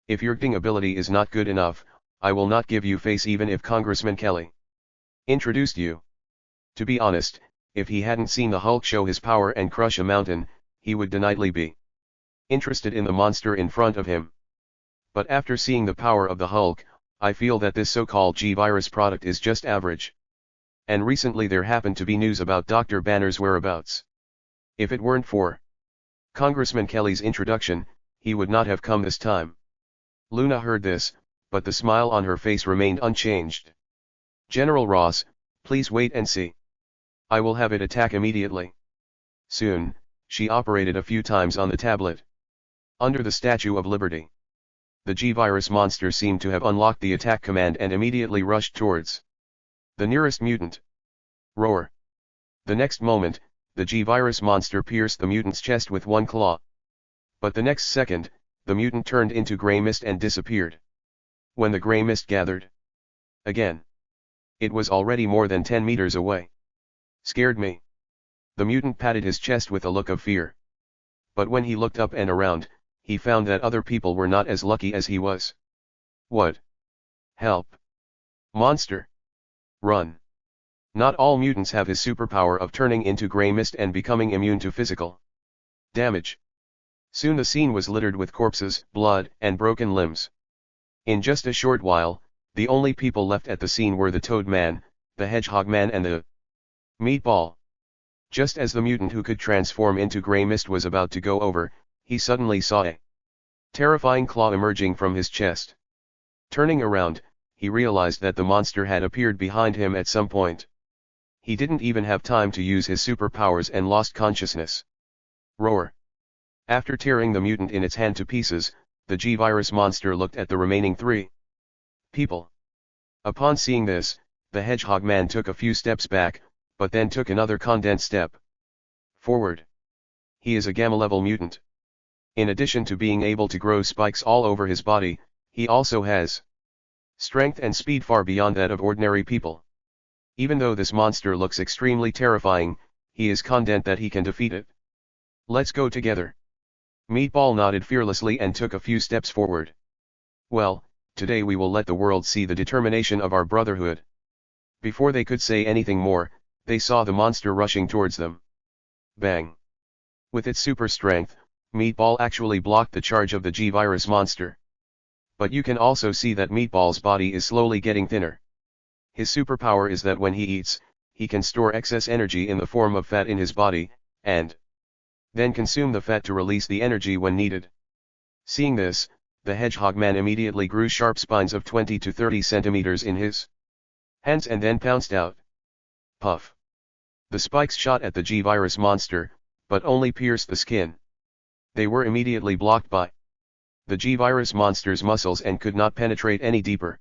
If your acting ability is not good enough, I will not give you face even if Congressman Kelly introduced you. To be honest, if he hadn't seen the Hulk show his power and crush a mountain, he would definitely be interested in the monster in front of him. But after seeing the power of the Hulk, I feel that this so-called G-Virus product is just average. And recently there happened to be news about Dr. Banner's whereabouts. If it weren't for Congressman Kelly's introduction, he would not have come this time. Luna heard this, but the smile on her face remained unchanged. General Ross, please wait and see. I will have it attack immediately. Soon, she operated a few times on the tablet. Under the Statue of Liberty, the G-Virus monster seemed to have unlocked the attack command and immediately rushed towards the nearest mutant. Roar. The next moment, the G-Virus monster pierced the mutant's chest with one claw. But the next second, the mutant turned into gray mist and disappeared. When the gray mist gathered again, it was already more than 10 meters away. Scared me. The mutant patted his chest with a look of fear. But when he looked up and around, he found that other people were not as lucky as he was. What? Help! Monster! Run! Not all mutants have his superpower of turning into gray mist and becoming immune to physical damage. Soon the scene was littered with corpses, blood, and broken limbs. In just a short while, the only people left at the scene were the Toad Man, the Hedgehog Man and the Meatball. Just as the mutant who could transform into gray mist was about to go over, he suddenly saw a terrifying claw emerging from his chest. Turning around, he realized that the monster had appeared behind him at some point. He didn't even have time to use his superpowers and lost consciousness. Roar. After tearing the mutant in its hand to pieces, the G-Virus monster looked at the remaining 3 people. Upon seeing this, the Hedgehog Man took a few steps back, but then took another condensed step forward. He is a Gamma-level mutant. In addition to being able to grow spikes all over his body, he also has strength and speed far beyond that of ordinary people. Even though this monster looks extremely terrifying, he is confident that he can defeat it. Let's go together. Meatball nodded fearlessly and took a few steps forward. Well, today we will let the world see the determination of our brotherhood. Before they could say anything more, they saw the monster rushing towards them. Bang! With its super strength, Meatball actually blocked the charge of the G-Virus monster. But you can also see that Meatball's body is slowly getting thinner. His superpower is that when he eats, he can store excess energy in the form of fat in his body, and then consume the fat to release the energy when needed. Seeing this, the Hedgehog Man immediately grew sharp spines of 20 to 30 centimeters in his hands and then pounced out. Puff! The spikes shot at the G-Virus monster, but only pierced the skin. They were immediately blocked by the G-Virus monster's muscles and could not penetrate any deeper.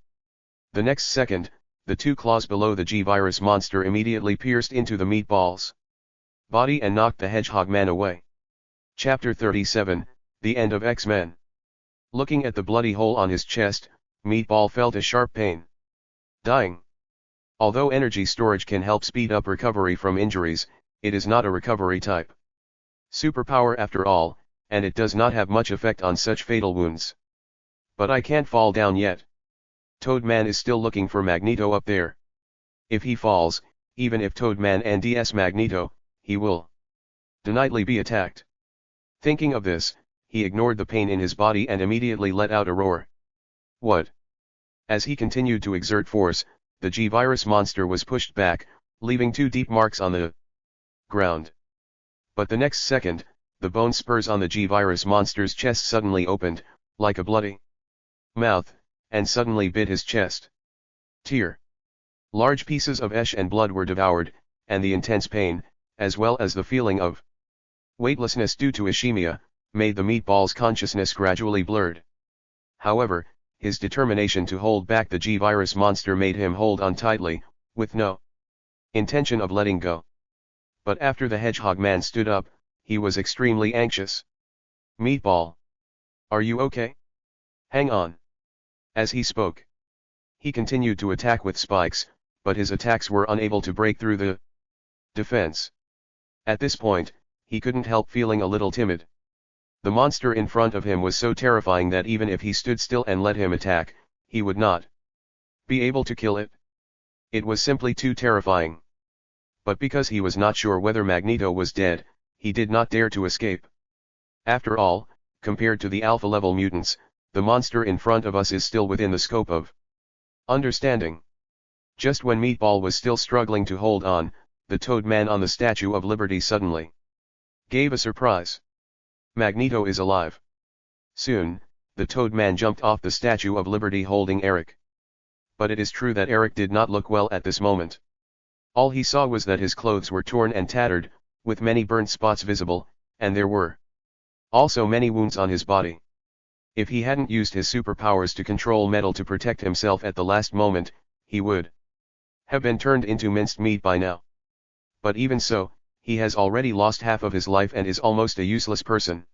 The next second, the two claws below the G-Virus monster immediately pierced into the Meatball's body and knocked the Hedgehog Man away. Chapter 37, The End of X-Men. Looking at the bloody hole on his chest, Meatball felt a sharp pain. Dying. Although energy storage can help speed up recovery from injuries, it is not a recovery type superpower after all, and it does not have much effect on such fatal wounds. But I can't fall down yet. Toadman is still looking for Magneto up there. If he falls, even if Toadman and DS Magneto, he will definitely be attacked. Thinking of this, he ignored the pain in his body and immediately let out a roar. What? As he continued to exert force, the G-Virus monster was pushed back, leaving two deep marks on the ground. But the next second, the bone spurs on the G-Virus monster's chest suddenly opened, like a bloody mouth, and suddenly bit his chest. Tear. Large pieces of flesh and blood were devoured, and the intense pain, as well as the feeling of weightlessness due to ischemia, made the Meatball's consciousness gradually blurred. However, his determination to hold back the G-Virus monster made him hold on tightly, with no intention of letting go. But after the Hedgehog Man stood up, he was extremely anxious. Meatball. Are you okay? Hang on. As he spoke, he continued to attack with spikes, but his attacks were unable to break through the defense. At this point, he couldn't help feeling a little timid. The monster in front of him was so terrifying that even if he stood still and let him attack, he would not be able to kill it. It was simply too terrifying. But because he was not sure whether Magneto was dead, he did not dare to escape. After all, compared to the alpha-level mutants, the monster in front of us is still within the scope of understanding. Just when Meatball was still struggling to hold on, the Toadman on the Statue of Liberty suddenly gave a surprise. Magneto is alive. Soon, the Toadman jumped off the Statue of Liberty holding Eric. But it is true that Eric did not look well at this moment. All he saw was that his clothes were torn and tattered, with many burnt spots visible, and there were also many wounds on his body. If he hadn't used his superpowers to control metal to protect himself at the last moment, he would have been turned into minced meat by now. But even so, he has already lost half of his life and is almost a useless person.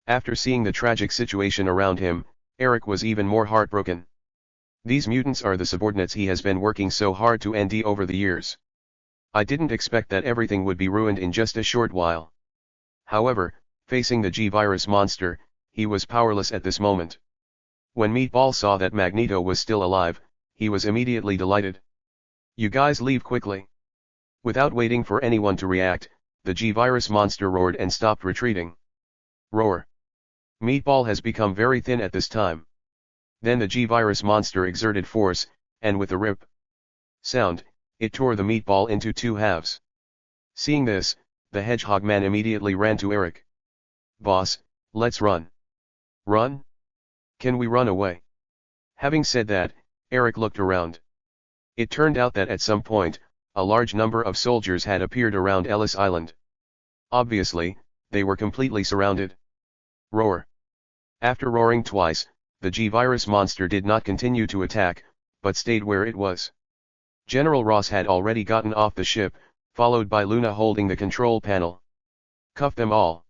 After seeing the tragic situation around him, Eric was even more heartbroken. These mutants are the subordinates he has been working so hard to end over the years. I didn't expect that everything would be ruined in just a short while. However, facing the G-Virus monster, he was powerless at this moment. When Meatball saw that Magneto was still alive, he was immediately delighted. You guys leave quickly. Without waiting for anyone to react, the G-Virus monster roared and stopped retreating. Roar. Meatball has become very thin at this time. Then the G-Virus monster exerted force, and with a rip sound, it tore the Meatball into two halves. Seeing this, the Hedgehog Man immediately ran to Eric. Boss, let's run. Run? Can we run away? Having said that, Eric looked around. It turned out that at some point, a large number of soldiers had appeared around Ellis Island. Obviously, they were completely surrounded. Roar. After roaring twice, the G-Virus monster did not continue to attack, but stayed where it was. General Ross had already gotten off the ship, followed by Luna holding the control panel. Cuff them all.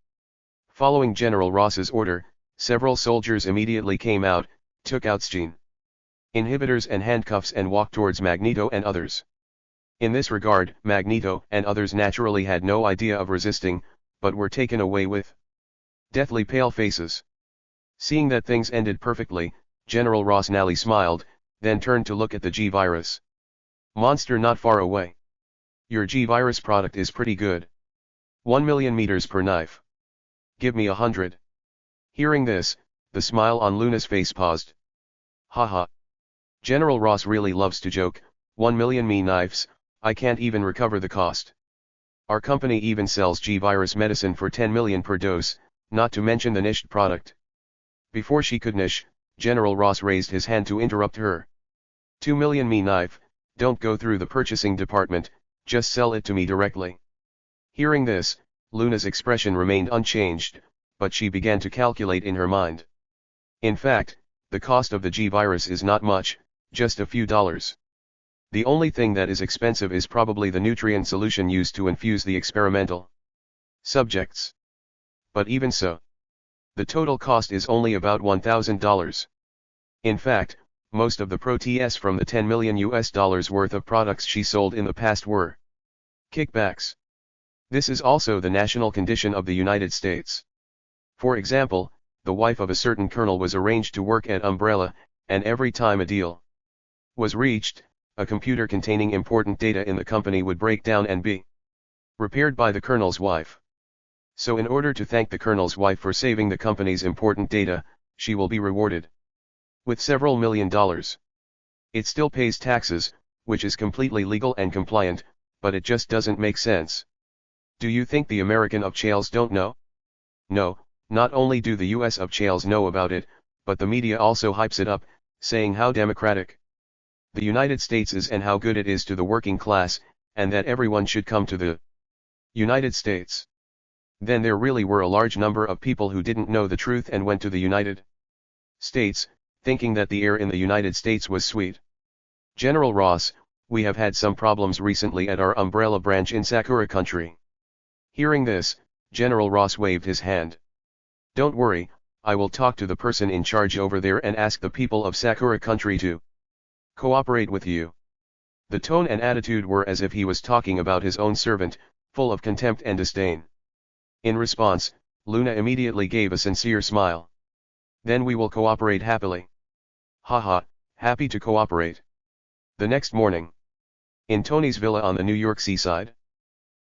Following General Ross's order, several soldiers immediately came out, took out gene inhibitors and handcuffs and walked towards Magneto and others. In this regard, Magneto and others naturally had no idea of resisting, but were taken away with deathly pale faces. Seeing that things ended perfectly, General Ross Nally smiled, then turned to look at the G-Virus monster not far away. Your G-Virus product is pretty good. 1 million meters per knife. Give me 100. Hearing this, the smile on Luna's face paused. Haha. General Ross really loves to joke, 1 million me knives, I can't even recover the cost. Our company even sells G-virus medicine for 10 million per dose, not to mention the niched product. Before she could niche, General Ross raised his hand to interrupt her. 2 million me knife, don't go through the purchasing department, just sell it to me directly. Hearing this, Luna's expression remained unchanged, but she began to calculate in her mind. In fact, the cost of the G-virus is not much, just a few dollars. The only thing that is expensive is probably the nutrient solution used to infuse the experimental subjects. But even so, the total cost is only about $1,000. In fact, most of the proceeds from the $10 million worth of products she sold in the past were kickbacks. This is also the national condition of the United States. For example, the wife of a certain colonel was arranged to work at Umbrella, and every time a deal was reached, a computer containing important data in the company would break down and be repaired by the colonel's wife. So in order to thank the colonel's wife for saving the company's important data, she will be rewarded with several $1 million. It still pays taxes, which is completely legal and compliant, but it just doesn't make sense. Do you think the American upscales don't know? No, not only do the US upscales know about it, but the media also hypes it up, saying how democratic the United States is and how good it is to the working class, and that everyone should come to the United States. Then there really were a large number of people who didn't know the truth and went to the United States, thinking that the air in the United States was sweet. General Ross, we have had some problems recently at our Umbrella branch in Sakura Country. Hearing this, General Ross waved his hand. Don't worry, I will talk to the person in charge over there and ask the people of Sakura Country to cooperate with you. The tone and attitude were as if he was talking about his own servant, full of contempt and disdain. In response, Luna immediately gave a sincere smile. Then we will cooperate happily. Haha, happy to cooperate. The next morning, in Tony's villa on the New York seaside,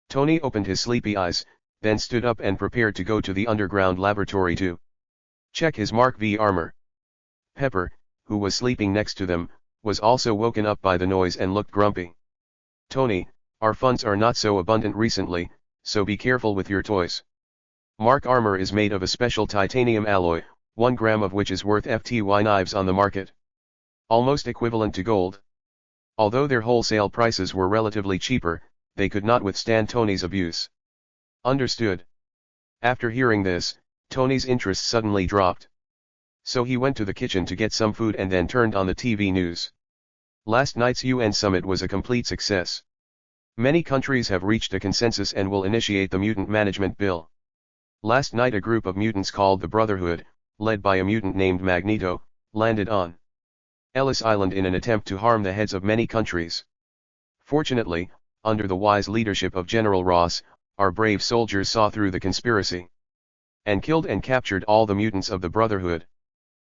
Tony opened his sleepy eyes, then stood up and prepared to go to the underground laboratory to check his Mark V armor. Pepper, who was sleeping next to them, was also woken up by the noise and looked grumpy. Tony, our funds are not so abundant recently, so be careful with your toys. Mark armor is made of a special titanium alloy, 1 gram of which is worth FTY knives on the market, almost equivalent to gold. Although their wholesale prices were relatively cheaper, they could not withstand Tony's abuse. Understood. After hearing this, Tony's interest suddenly dropped. So he went to the kitchen to get some food and then turned on the TV news. Last night's UN summit was a complete success. Many countries have reached a consensus and will initiate the Mutant Management Bill. Last night a group of mutants called the Brotherhood, led by a mutant named Magneto, landed on Ellis Island in an attempt to harm the heads of many countries. Fortunately, under the wise leadership of General Ross, our brave soldiers saw through the conspiracy and killed and captured all the mutants of the Brotherhood.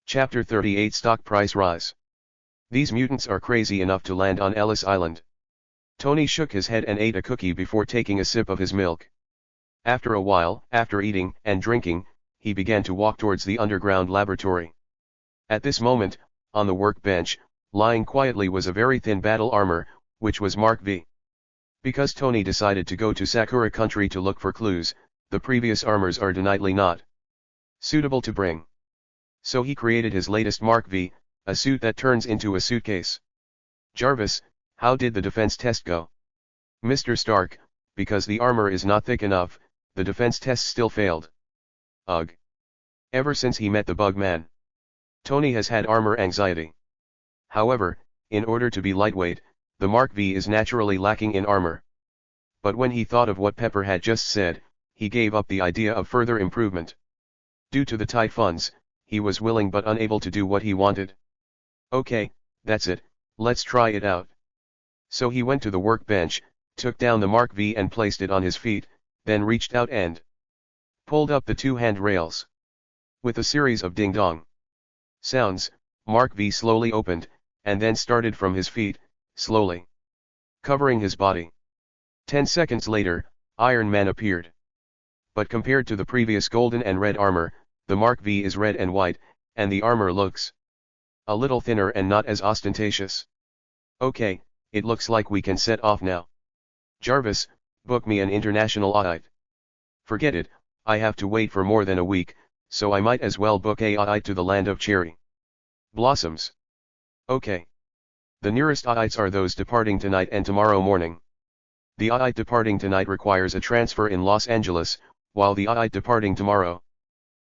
Chapter 38 Stock Price Rise. These mutants are crazy enough to land on Ellis Island. Tony shook his head and ate a cookie before taking a sip of his milk. After a while, after eating and drinking, he began to walk towards the underground laboratory. At this moment, on the workbench, lying quietly was a very thin battle armor, which was Mark V. Because Tony decided to go to Sakura Country to look for clues, the previous armors are deniedly not suitable to bring. So he created his latest Mark V, a suit that turns into a suitcase. Jarvis, how did the defense test go? Mr. Stark, because the armor is not thick enough, the defense test still failed. Ugh. Ever since he met the Bug Man, Tony has had armor anxiety. However, in order to be lightweight, the Mark V is naturally lacking in armor. But when he thought of what Pepper had just said, he gave up the idea of further improvement. Due to the tight funds, he was willing but unable to do what he wanted. Okay, that's it, let's try it out. So he went to the workbench, took down the Mark V and placed it on his feet, then reached out and pulled up the 2 handrails. With a series of ding-dong sounds, Mark V slowly opened, and then started from his feet, slowly covering his body. 10 seconds later, Iron Man appeared. But compared to the previous golden and red armor, the Mark V is red and white, and the armor looks A little thinner and not as ostentatious. Okay, it looks like we can set off now. Jarvis, book me an international flight. Forget it, I have to wait for more than a week, so I might as well book a flight to the land of cherry blossoms. Okay. The nearest flights are those departing tonight and tomorrow morning. The flight departing tonight requires a transfer in Los Angeles, while the flight departing tomorrow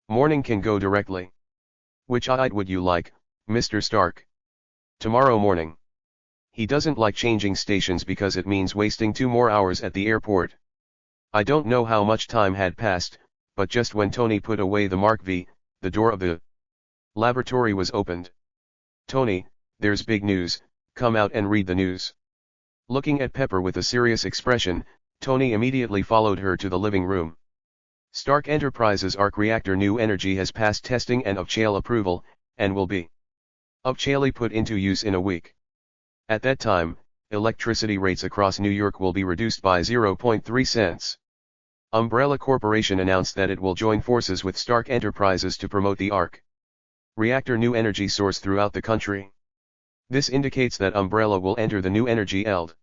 morning can go directly. Which flight would you like, Mr. Stark? Tomorrow morning. He doesn't like changing stations because it means wasting 2 more hours at the airport. I don't know how much time had passed, but just when Tony put away the Mark V, the door of the laboratory was opened. Tony, there's big news, come out and read the news. Looking at Pepper with a serious expression, Tony immediately followed her to the living room. Stark Enterprises arc reactor new energy has passed testing and of-shale approval, and will be of-shale put into use in a week. At that time, electricity rates across New York will be reduced by 0.3 cents. Umbrella Corporation announced that it will join forces with Stark Enterprises to promote the arc reactor new energy source throughout the country. This indicates that Umbrella will enter the new energy ELD.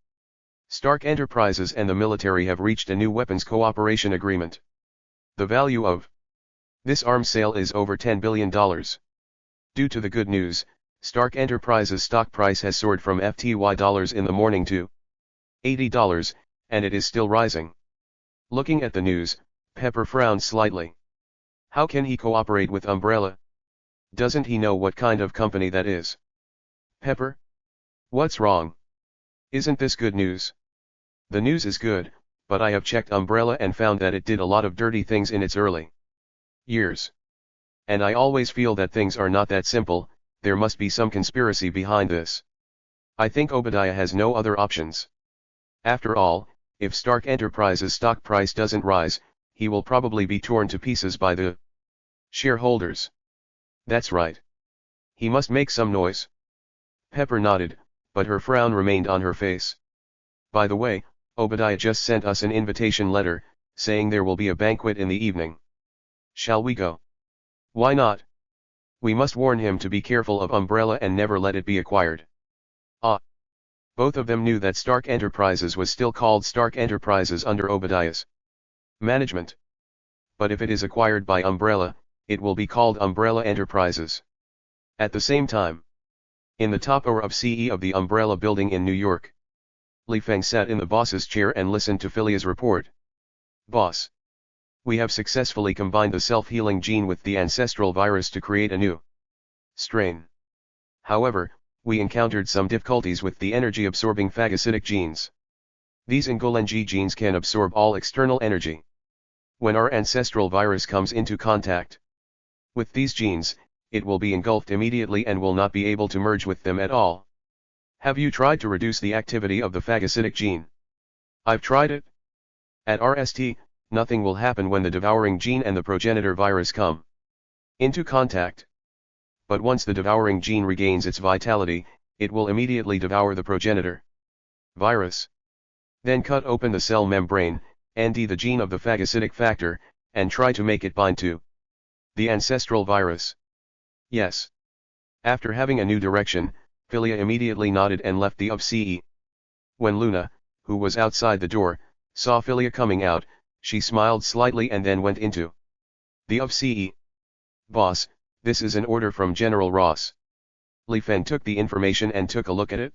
Stark Enterprises and the military have reached a new weapons cooperation agreement. The value of this arms sale is over $10 billion. Due to the good news, Stark Enterprises stock price has soared from $50 in the morning to $80, and it is still rising. Looking at the news, Pepper frowned slightly. How can he cooperate with Umbrella? Doesn't he know what kind of company that is? Pepper? What's wrong? Isn't this good news? The news is good, but I have checked Umbrella and found that it did a lot of dirty things in its early years. And I always feel that things are not that simple, there must be some conspiracy behind this. I think Obadiah has no other options. After all, if Stark Enterprises' stock price doesn't rise, he will probably be torn to pieces by the shareholders. That's right. He must make some noise. Pepper nodded, but her frown remained on her face. By the way, Obadiah just sent us an invitation letter, saying there will be a banquet in the evening. Shall we go? Why not? We must warn him to be careful of Umbrella and never let it be acquired. Ah. Both of them knew that Stark Enterprises was still called Stark Enterprises under Obadiah's management. But if it is acquired by Umbrella, it will be called Umbrella Enterprises. At the same time, in the top floor of CE of the Umbrella building in New York, Li Feng sat in the boss's chair and listened to Philia's report. Boss. We have successfully combined the self-healing gene with the ancestral virus to create a new strain. However, we encountered some difficulties with the energy-absorbing phagocytic genes. These Ngolenji genes can absorb all external energy. When our ancestral virus comes into contact with these genes, it will be engulfed immediately and will not be able to merge with them at all. Have you tried to reduce the activity of the phagocytic gene? I've tried it. At RST, nothing will happen when the devouring gene and the progenitor virus come into contact. But once the devouring gene regains its vitality, it will immediately devour the progenitor virus. Then cut open the cell membrane, ND the gene of the phagocytic factor, and try to make it bind to the ancestral virus. Yes. After having a new direction, Philia immediately nodded and left the CE. When Luna, who was outside the door, saw Philia coming out, she smiled slightly and then went into the CE. Boss, this is an order from General Ross. Li Feng took the information and took a look at it.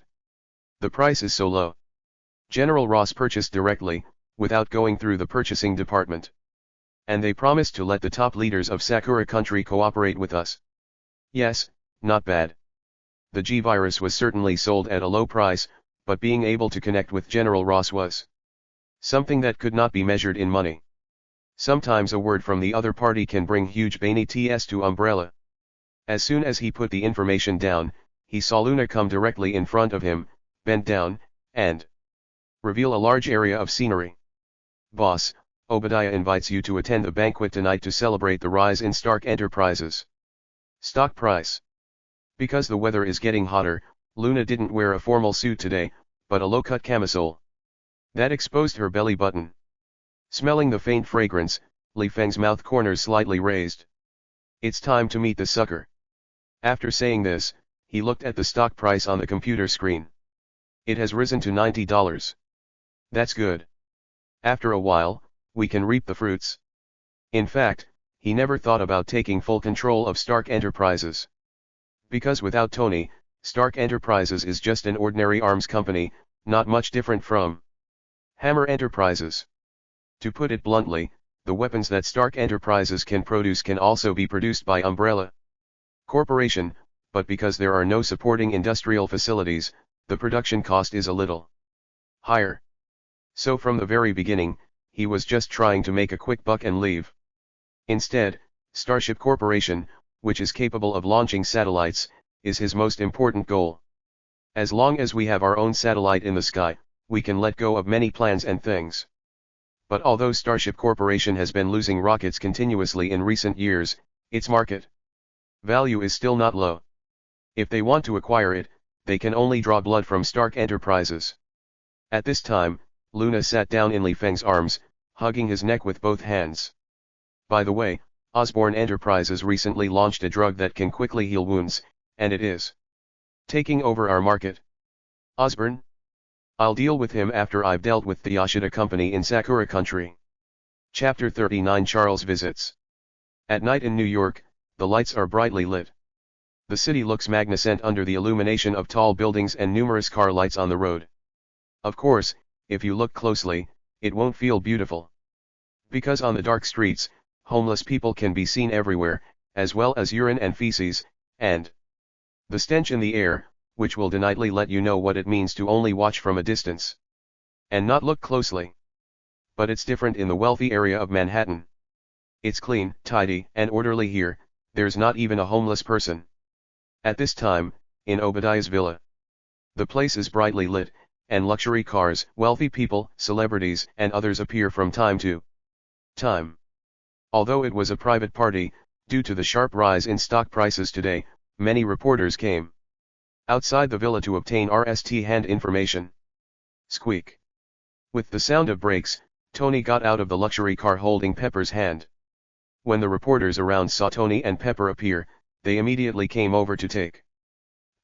The price is so low. General Ross purchased directly, without going through the purchasing department. And they promised to let the top leaders of Sakura country cooperate with us. Yes, not bad. The G-Virus was certainly sold at a low price, but being able to connect with General Ross was something that could not be measured in money. Sometimes a word from the other party can bring huge benefits to Umbrella. As soon as he put the information down, he saw Luna come directly in front of him, bend down, and reveal a large area of scenery. Boss, Obadiah invites you to attend the banquet tonight to celebrate the rise in Stark Enterprises stock price. Because the weather is getting hotter, Luna didn't wear a formal suit today, but a low-cut camisole that exposed her belly button. Smelling the faint fragrance, Li Feng's mouth corners slightly raised. It's time to meet the sucker. After saying this, He looked at the stock price on the computer screen. It has risen to $90. That's good. After a while, we can reap the fruits. In fact, he never thought about taking full control of Stark Enterprises. Because without Tony, Stark Enterprises is just an ordinary arms company, not much different from Hammer Enterprises. To put it bluntly, the weapons that Stark Enterprises can produce can also be produced by Umbrella Corporation, but because there are no supporting industrial facilities, the production cost is a little higher. So from the very beginning, he was just trying to make a quick buck and leave. Instead, Starship Corporation, which is capable of launching satellites, is his most important goal. As long as we have our own satellite in the sky, we can let go of many plans and things. But although Starship Corporation has been losing rockets continuously in recent years, its market value is still not low. If they want to acquire it, they can only draw blood from Stark Enterprises. At this time, Luna sat down in Li Feng's arms, hugging his neck with both hands. By the way, Osborne Enterprises recently launched a drug that can quickly heal wounds, and it is taking over our market. Osborne? I'll deal with him after I've dealt with the Yashida Company in Sakura Country. Chapter 39 Charles visits. At night in New York, the lights are brightly lit. The city looks magnificent under the illumination of tall buildings and numerous car lights on the road. Of course, if you look closely, it won't feel beautiful. Because on the dark streets, homeless people can be seen everywhere, as well as urine and feces, and the stench in the air, which will definitely let you know what it means to only watch from a distance and not look closely. But it's different in the wealthy area of Manhattan. It's clean, tidy, and orderly here. There's not even a homeless person. At this time, in Obadiah's villa, the place is brightly lit, and luxury cars, wealthy people, celebrities, and others appear from time to time. Although it was a private party, due to the sharp rise in stock prices today, many reporters came outside the villa to obtain RST hand information. Squeak. With the sound of brakes, Tony got out of the luxury car holding Pepper's hand. When the reporters around saw Tony and Pepper appear, they immediately came over to take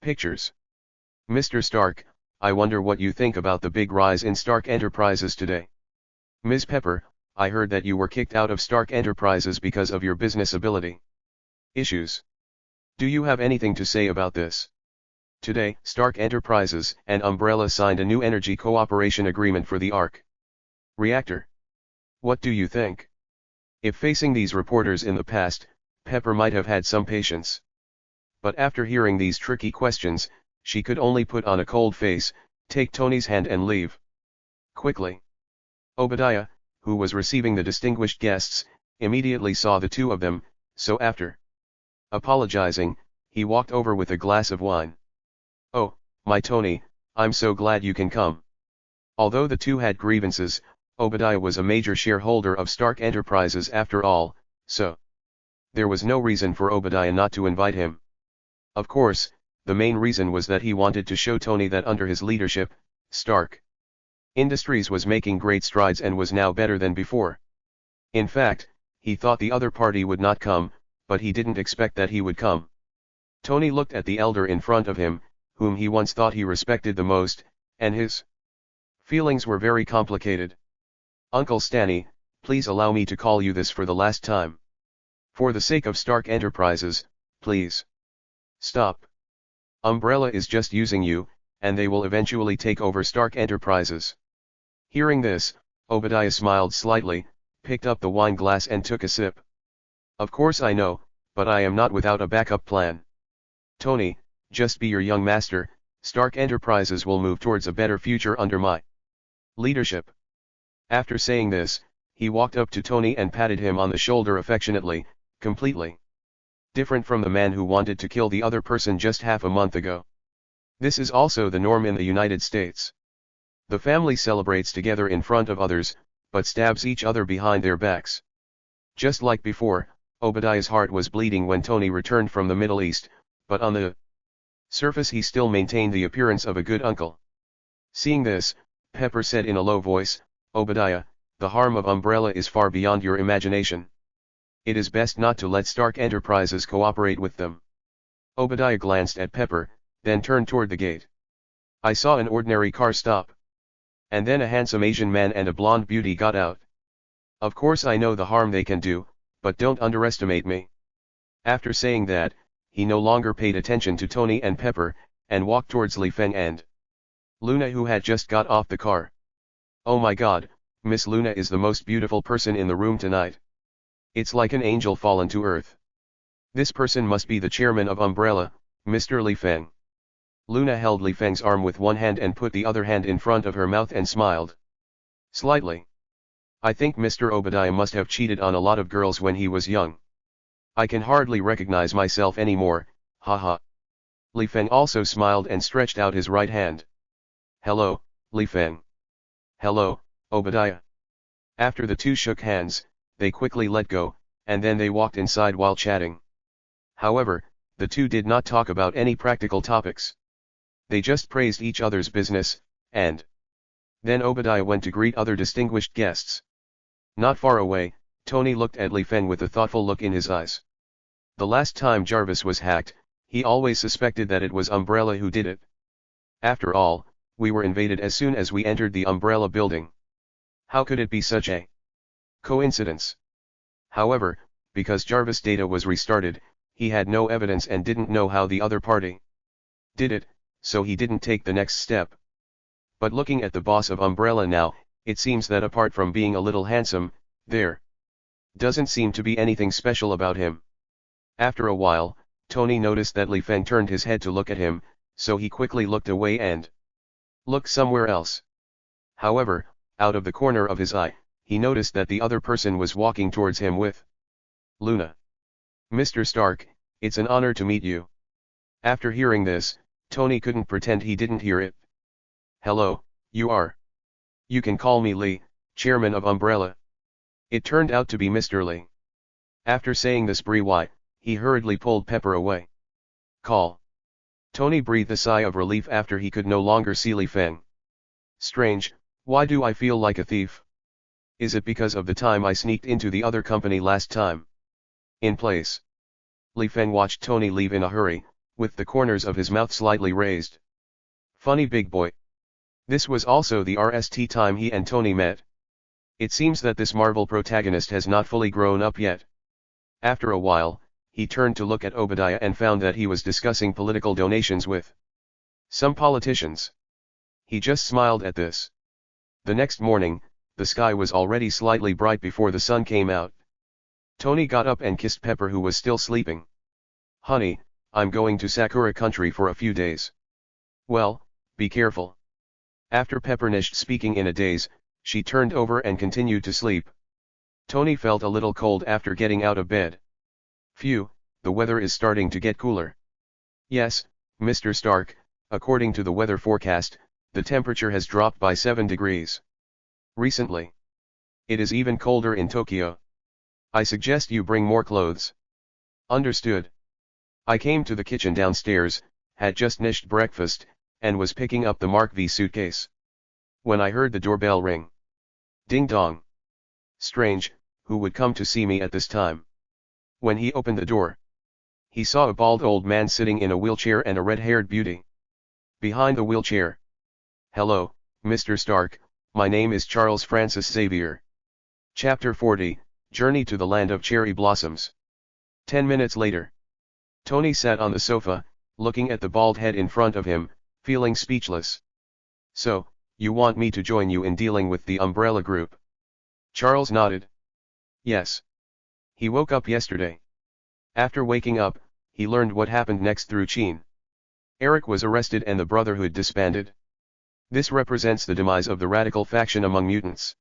pictures. Mr. Stark, I wonder what you think about the big rise in Stark Enterprises today. Ms. Pepper, I heard that you were kicked out of Stark Enterprises because of your business ability issues. Do you have anything to say about this? Today, Stark Enterprises and Umbrella signed a new energy cooperation agreement for the ARC reactor. What do you think? If facing these reporters in the past, Pepper might have had some patience. But after hearing these tricky questions, she could only put on a cold face, take Tony's hand and leave quickly. Obadiah, who was receiving the distinguished guests, immediately saw the two of them, so after apologizing, he walked over with a glass of wine. Oh, my Tony, I'm so glad you can come. Although the two had grievances, Obadiah was a major shareholder of Stark Enterprises after all, so there was no reason for Obadiah not to invite him. Of course, the main reason was that he wanted to show Tony that under his leadership, Stark Industries was making great strides and was now better than before. In fact, he thought the other party would not come, but he didn't expect that he would come. Tony looked at the elder in front of him, whom he once thought he respected the most, and his feelings were very complicated. Uncle Stanley, please allow me to call you this for the last time. For the sake of Stark Enterprises, please stop. Umbrella is just using you, and they will eventually take over Stark Enterprises. Hearing this, Obadiah smiled slightly, picked up the wine glass and took a sip. Of course I know, but I am not without a backup plan. Tony, just be your young master. Stark Enterprises will move towards a better future under my leadership. After saying this, he walked up to Tony and patted him on the shoulder affectionately, completely different from the man who wanted to kill the other person just half a month ago. This is also the norm in the United States. The family celebrates together in front of others, but stabs each other behind their backs. Just like before, Obadiah's heart was bleeding when Tony returned from the Middle East, but on the surface he still maintained the appearance of a good uncle. Seeing this, Pepper said in a low voice, Obadiah, the harm of Umbrella is far beyond your imagination. It is best not to let Stark Enterprises cooperate with them. Obadiah glanced at Pepper, then turned toward the gate. I saw an ordinary car stop. And then a handsome Asian man and a blonde beauty got out. Of course I know the harm they can do, but don't underestimate me. After saying that, he no longer paid attention to Tony and Pepper, and walked towards Li Feng and Luna, who had just got off the car. Oh my god, Miss Luna is the most beautiful person in the room tonight. It's like an angel fallen to earth. This person must be the chairman of Umbrella, Mr. Li Feng. Luna held Li Feng's arm with one hand and put the other hand in front of her mouth and smiled. Slightly. I think Mr. Obadiah must have cheated on a lot of girls when he was young. I can hardly recognize myself anymore, haha. Li Feng also smiled and stretched out his right hand. Hello, Li Feng. Hello, Obadiah. After the two shook hands, they quickly let go, and then they walked inside while chatting. However, the two did not talk about any practical topics. They just praised each other's business, and then Obadiah went to greet other distinguished guests. Not far away, Tony looked at Li Feng with a thoughtful look in his eyes. The last time Jarvis was hacked, he always suspected that it was Umbrella who did it. After all, we were invaded as soon as we entered the Umbrella building. How could it be such a coincidence? However, because Jarvis' data was restarted, he had no evidence and didn't know how the other party did it, so he didn't take the next step. But looking at the boss of Umbrella now, it seems that apart from being a little handsome, there doesn't seem to be anything special about him. After a while, Tony noticed that Li Feng turned his head to look at him, so he quickly looked away and looked somewhere else. However, out of the corner of his eye, he noticed that the other person was walking towards him with Luna. Mr. Stark, it's an honor to meet you. After hearing this, Tony couldn't pretend he didn't hear it. Hello, you are. You can call me Lee, chairman of Umbrella. It turned out to be Mr. Lee. After saying this he hurriedly pulled Pepper away. Call. Tony breathed a sigh of relief after he could no longer see Li Feng. Strange, why do I feel like a thief? Is it because of the time I sneaked into the other company last time? In place. Li Feng watched Tony leave in a hurry, with the corners of his mouth slightly raised. Funny big boy. This was also the RST time he and Tony met. It seems that this Marvel protagonist has not fully grown up yet. After a while, he turned to look at Obadiah and found that he was discussing political donations with some politicians. He just smiled at this. The next morning, the sky was already slightly bright before the sun came out. Tony got up and kissed Pepper, who was still sleeping. Honey, I'm going to Sakura country for a few days. Well, be careful. After Pepper finished speaking in a daze, she turned over and continued to sleep. Tony felt a little cold after getting out of bed. Phew, the weather is starting to get cooler. Yes, Mr. Stark, according to the weather forecast, the temperature has dropped by 7 degrees. Recently. It is even colder in Tokyo. I suggest you bring more clothes. Understood. I came to the kitchen downstairs, had just finished breakfast, and was picking up the Mark V suitcase, when I heard the doorbell ring. Ding dong. Strange, who would come to see me at this time? When he opened the door, he saw a bald old man sitting in a wheelchair and a red-haired beauty behind the wheelchair. Hello, Mr. Stark, my name is Charles Francis Xavier. Chapter 40, Journey to the Land of Cherry Blossoms. 10 minutes later. Tony sat on the sofa, looking at the bald head in front of him, feeling speechless. So, you want me to join you in dealing with the Umbrella Group? Charles nodded. Yes. He woke up yesterday. After waking up, he learned what happened next through Chin. Eric was arrested and the Brotherhood disbanded. This represents the demise of the radical faction among mutants.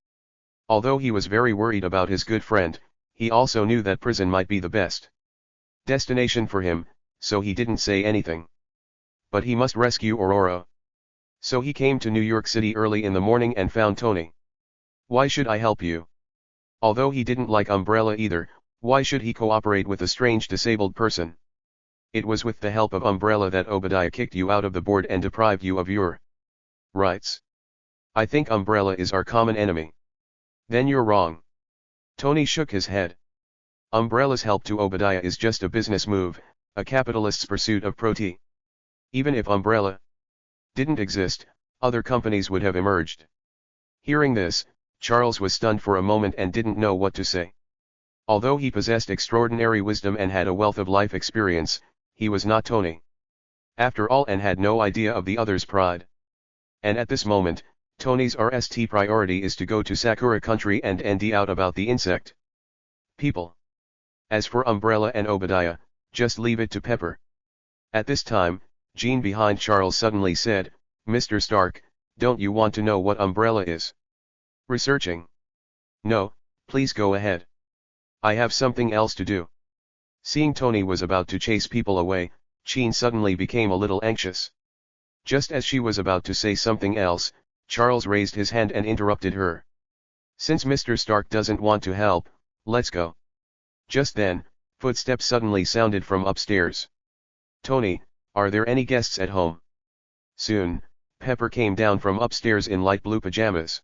Although he was very worried about his good friend, he also knew that prison might be the best destination for him, so he didn't say anything. But he must rescue Aurora. So he came to New York City early in the morning and found Tony. Why should I help you? Although he didn't like Umbrella either, why should he cooperate with a strange disabled person? It was with the help of Umbrella that Obadiah kicked you out of the board and deprived you of your rights. I think Umbrella is our common enemy. Then you're wrong. Tony shook his head. Umbrella's help to Obadiah is just a business move, a capitalist's pursuit of profit. Even if Umbrella didn't exist, other companies would have emerged. Hearing this, Charles was stunned for a moment and didn't know what to say. Although he possessed extraordinary wisdom and had a wealth of life experience, he was not Tony, after all, and had no idea of the other's pride. And at this moment, Tony's RST priority is to go to Sakura country and ND out about the insect people. As for Umbrella and Obadiah, just leave it to Pepper. At this time, Jean behind Charles suddenly said, "Mr. Stark, don't you want to know what Umbrella is researching?" "No, please go ahead. I have something else to do." Seeing Tony was about to chase people away, Jean suddenly became a little anxious. Just as she was about to say something else, Charles raised his hand and interrupted her. "Since Mr. Stark doesn't want to help, let's go." Just then, footsteps suddenly sounded from upstairs. "Tony, are there any guests at home?" Soon, Pepper came down from upstairs in light blue pajamas.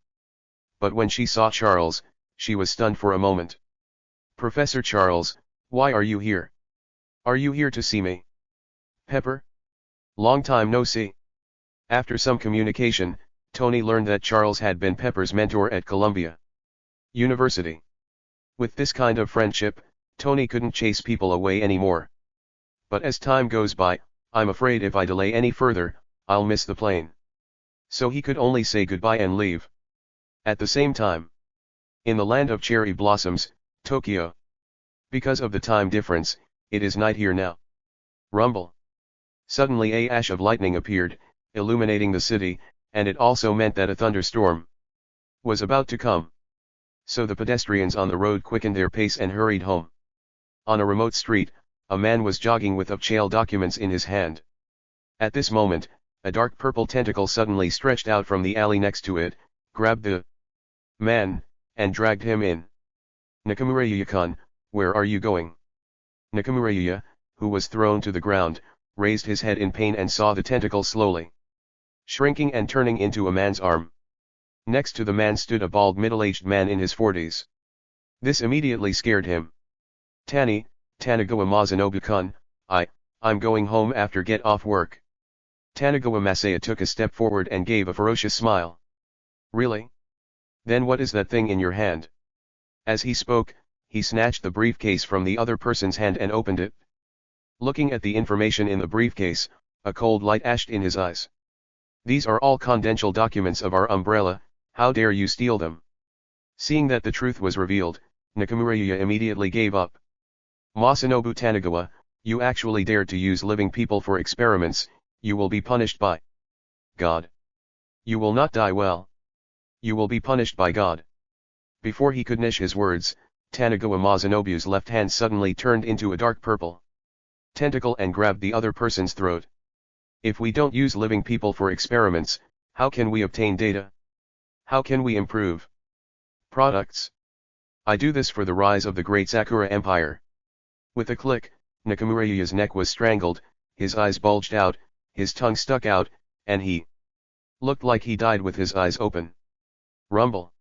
But when she saw Charles, she was stunned for a moment. "Professor Charles, why are you here? Are you here to see me?" "Pepper? Long time no see." After some communication, Tony learned that Charles had been Pepper's mentor at Columbia University. With this kind of friendship, Tony couldn't chase people away anymore. "But as time goes by, I'm afraid if I delay any further, I'll miss the plane." So he could only say goodbye and leave. At the same time, in the land of cherry blossoms, Tokyo. Because of the time difference, it is night here now. Rumble. Suddenly a ash of lightning appeared, illuminating the city, and it also meant that a thunderstorm was about to come. So the pedestrians on the road quickened their pace and hurried home. On a remote street, a man was jogging with official documents in his hand. At this moment, a dark purple tentacle suddenly stretched out from the alley next to it, grabbed the man, and dragged him in. "Nakamura-yuya-kun, where are you going?" Nakamura-yuya, who was thrown to the ground, raised his head in pain and saw the tentacle slowly shrinking and turning into a man's arm. Next to the man stood a bald middle-aged man in his 40s. This immediately scared him. Tanagawa Masanobu-kun, I'm going home after get off work." Tanagawa Masaya took a step forward and gave a ferocious smile. "Really? Then what is that thing in your hand?" As he spoke, he snatched the briefcase from the other person's hand and opened it. Looking at the information in the briefcase, a cold light ashed in his eyes. "These are all confidential documents of our Umbrella, how dare you steal them?" Seeing that the truth was revealed, Nakamura-yuya immediately gave up. "Masanobu Tanagawa, you actually dared to use living people for experiments, you will be punished by God. You will not die well. You will be punished by God." Before he could finish his words, Tanagawa Masanobu's left hand suddenly turned into a dark purple tentacle and grabbed the other person's throat. "If we don't use living people for experiments, how can we obtain data? How can we improve products? I do this for the rise of the great Sakura Empire." With a click, Nakamura-yuya's neck was strangled, his eyes bulged out, his tongue stuck out, and he looked like he died with his eyes open. Rumble.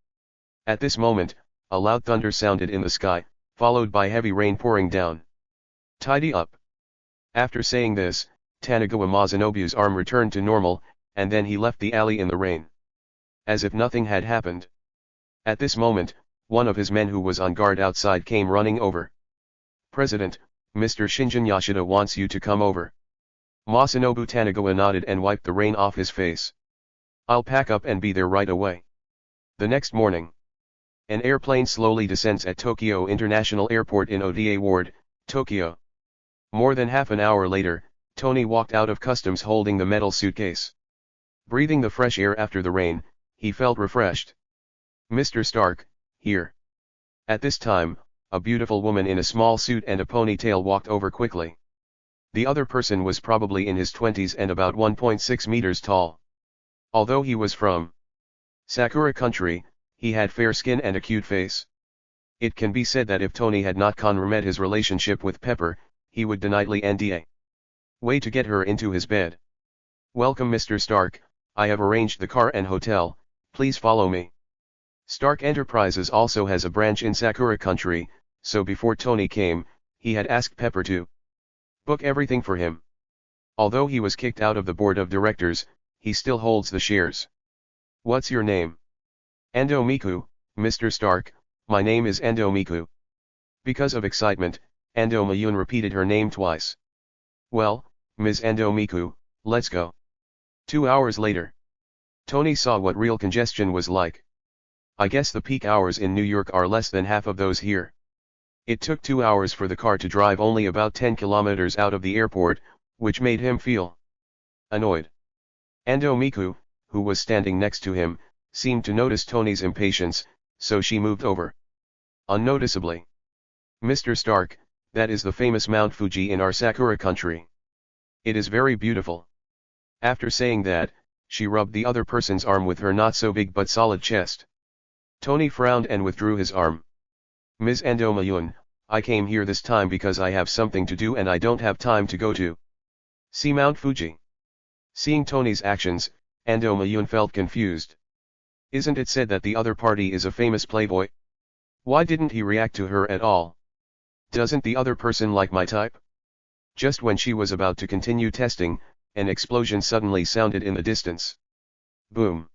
At this moment, a loud thunder sounded in the sky, followed by heavy rain pouring down. "Tidy up." After saying this, Tanagawa Masanobu's arm returned to normal, and then he left the alley in the rain, as if nothing had happened. At this moment, one of his men who was on guard outside came running over. "President, Mr. Shinjin Yashida wants you to come over." Masanobu Tanagawa nodded and wiped the rain off his face. "I'll pack up and be there right away." The next morning, an airplane slowly descends at Tokyo International Airport in Oda Ward, Tokyo. More than half an hour later, Tony walked out of customs holding the metal suitcase. Breathing the fresh air after the rain, he felt refreshed. "Mr. Stark, here." At this time, a beautiful woman in a small suit and a ponytail walked over quickly. The other person was probably in his 20s and about 1.6 meters tall. Although he was from Sakura country, he had fair skin and a cute face. It can be said that if Tony had not consummate his relationship with Pepper, he would definitely NDA way to get her into his bed. "Welcome Mr. Stark, I have arranged the car and hotel, please follow me." Stark Enterprises also has a branch in Sakura country, so before Tony came, he had asked Pepper to book everything for him. Although he was kicked out of the board of directors, he still holds the shares. What's your name? Endo Miku, Mr. Stark, my name is Endo Miku. Because of excitement, Endo Mayun repeated her name twice. Well, Ms. Endo Miku, let's go. 2 hours later. Tony saw what real congestion was like. I guess the peak hours in New York are less than half of those here. It took 2 hours for the car to drive only about 10 kilometers out of the airport, which made him feel annoyed. Endo Miku, who was standing next to him, seemed to notice Tony's impatience, so she moved over. Unnoticeably. Mr. Stark, that is the famous Mount Fuji in our Sakura country. It is very beautiful. After saying that, she rubbed the other person's arm with her not so big but solid chest. Tony frowned and withdrew his arm. Ms. Endo Mayun, I came here this time because I have something to do and I don't have time to go to see Mount Fuji. Seeing Tony's actions, Endo Mayun felt confused. Isn't it said that the other party is a famous playboy? Why didn't he react to her at all? Doesn't the other person like my type? Just when she was about to continue testing, an explosion suddenly sounded in the distance. Boom.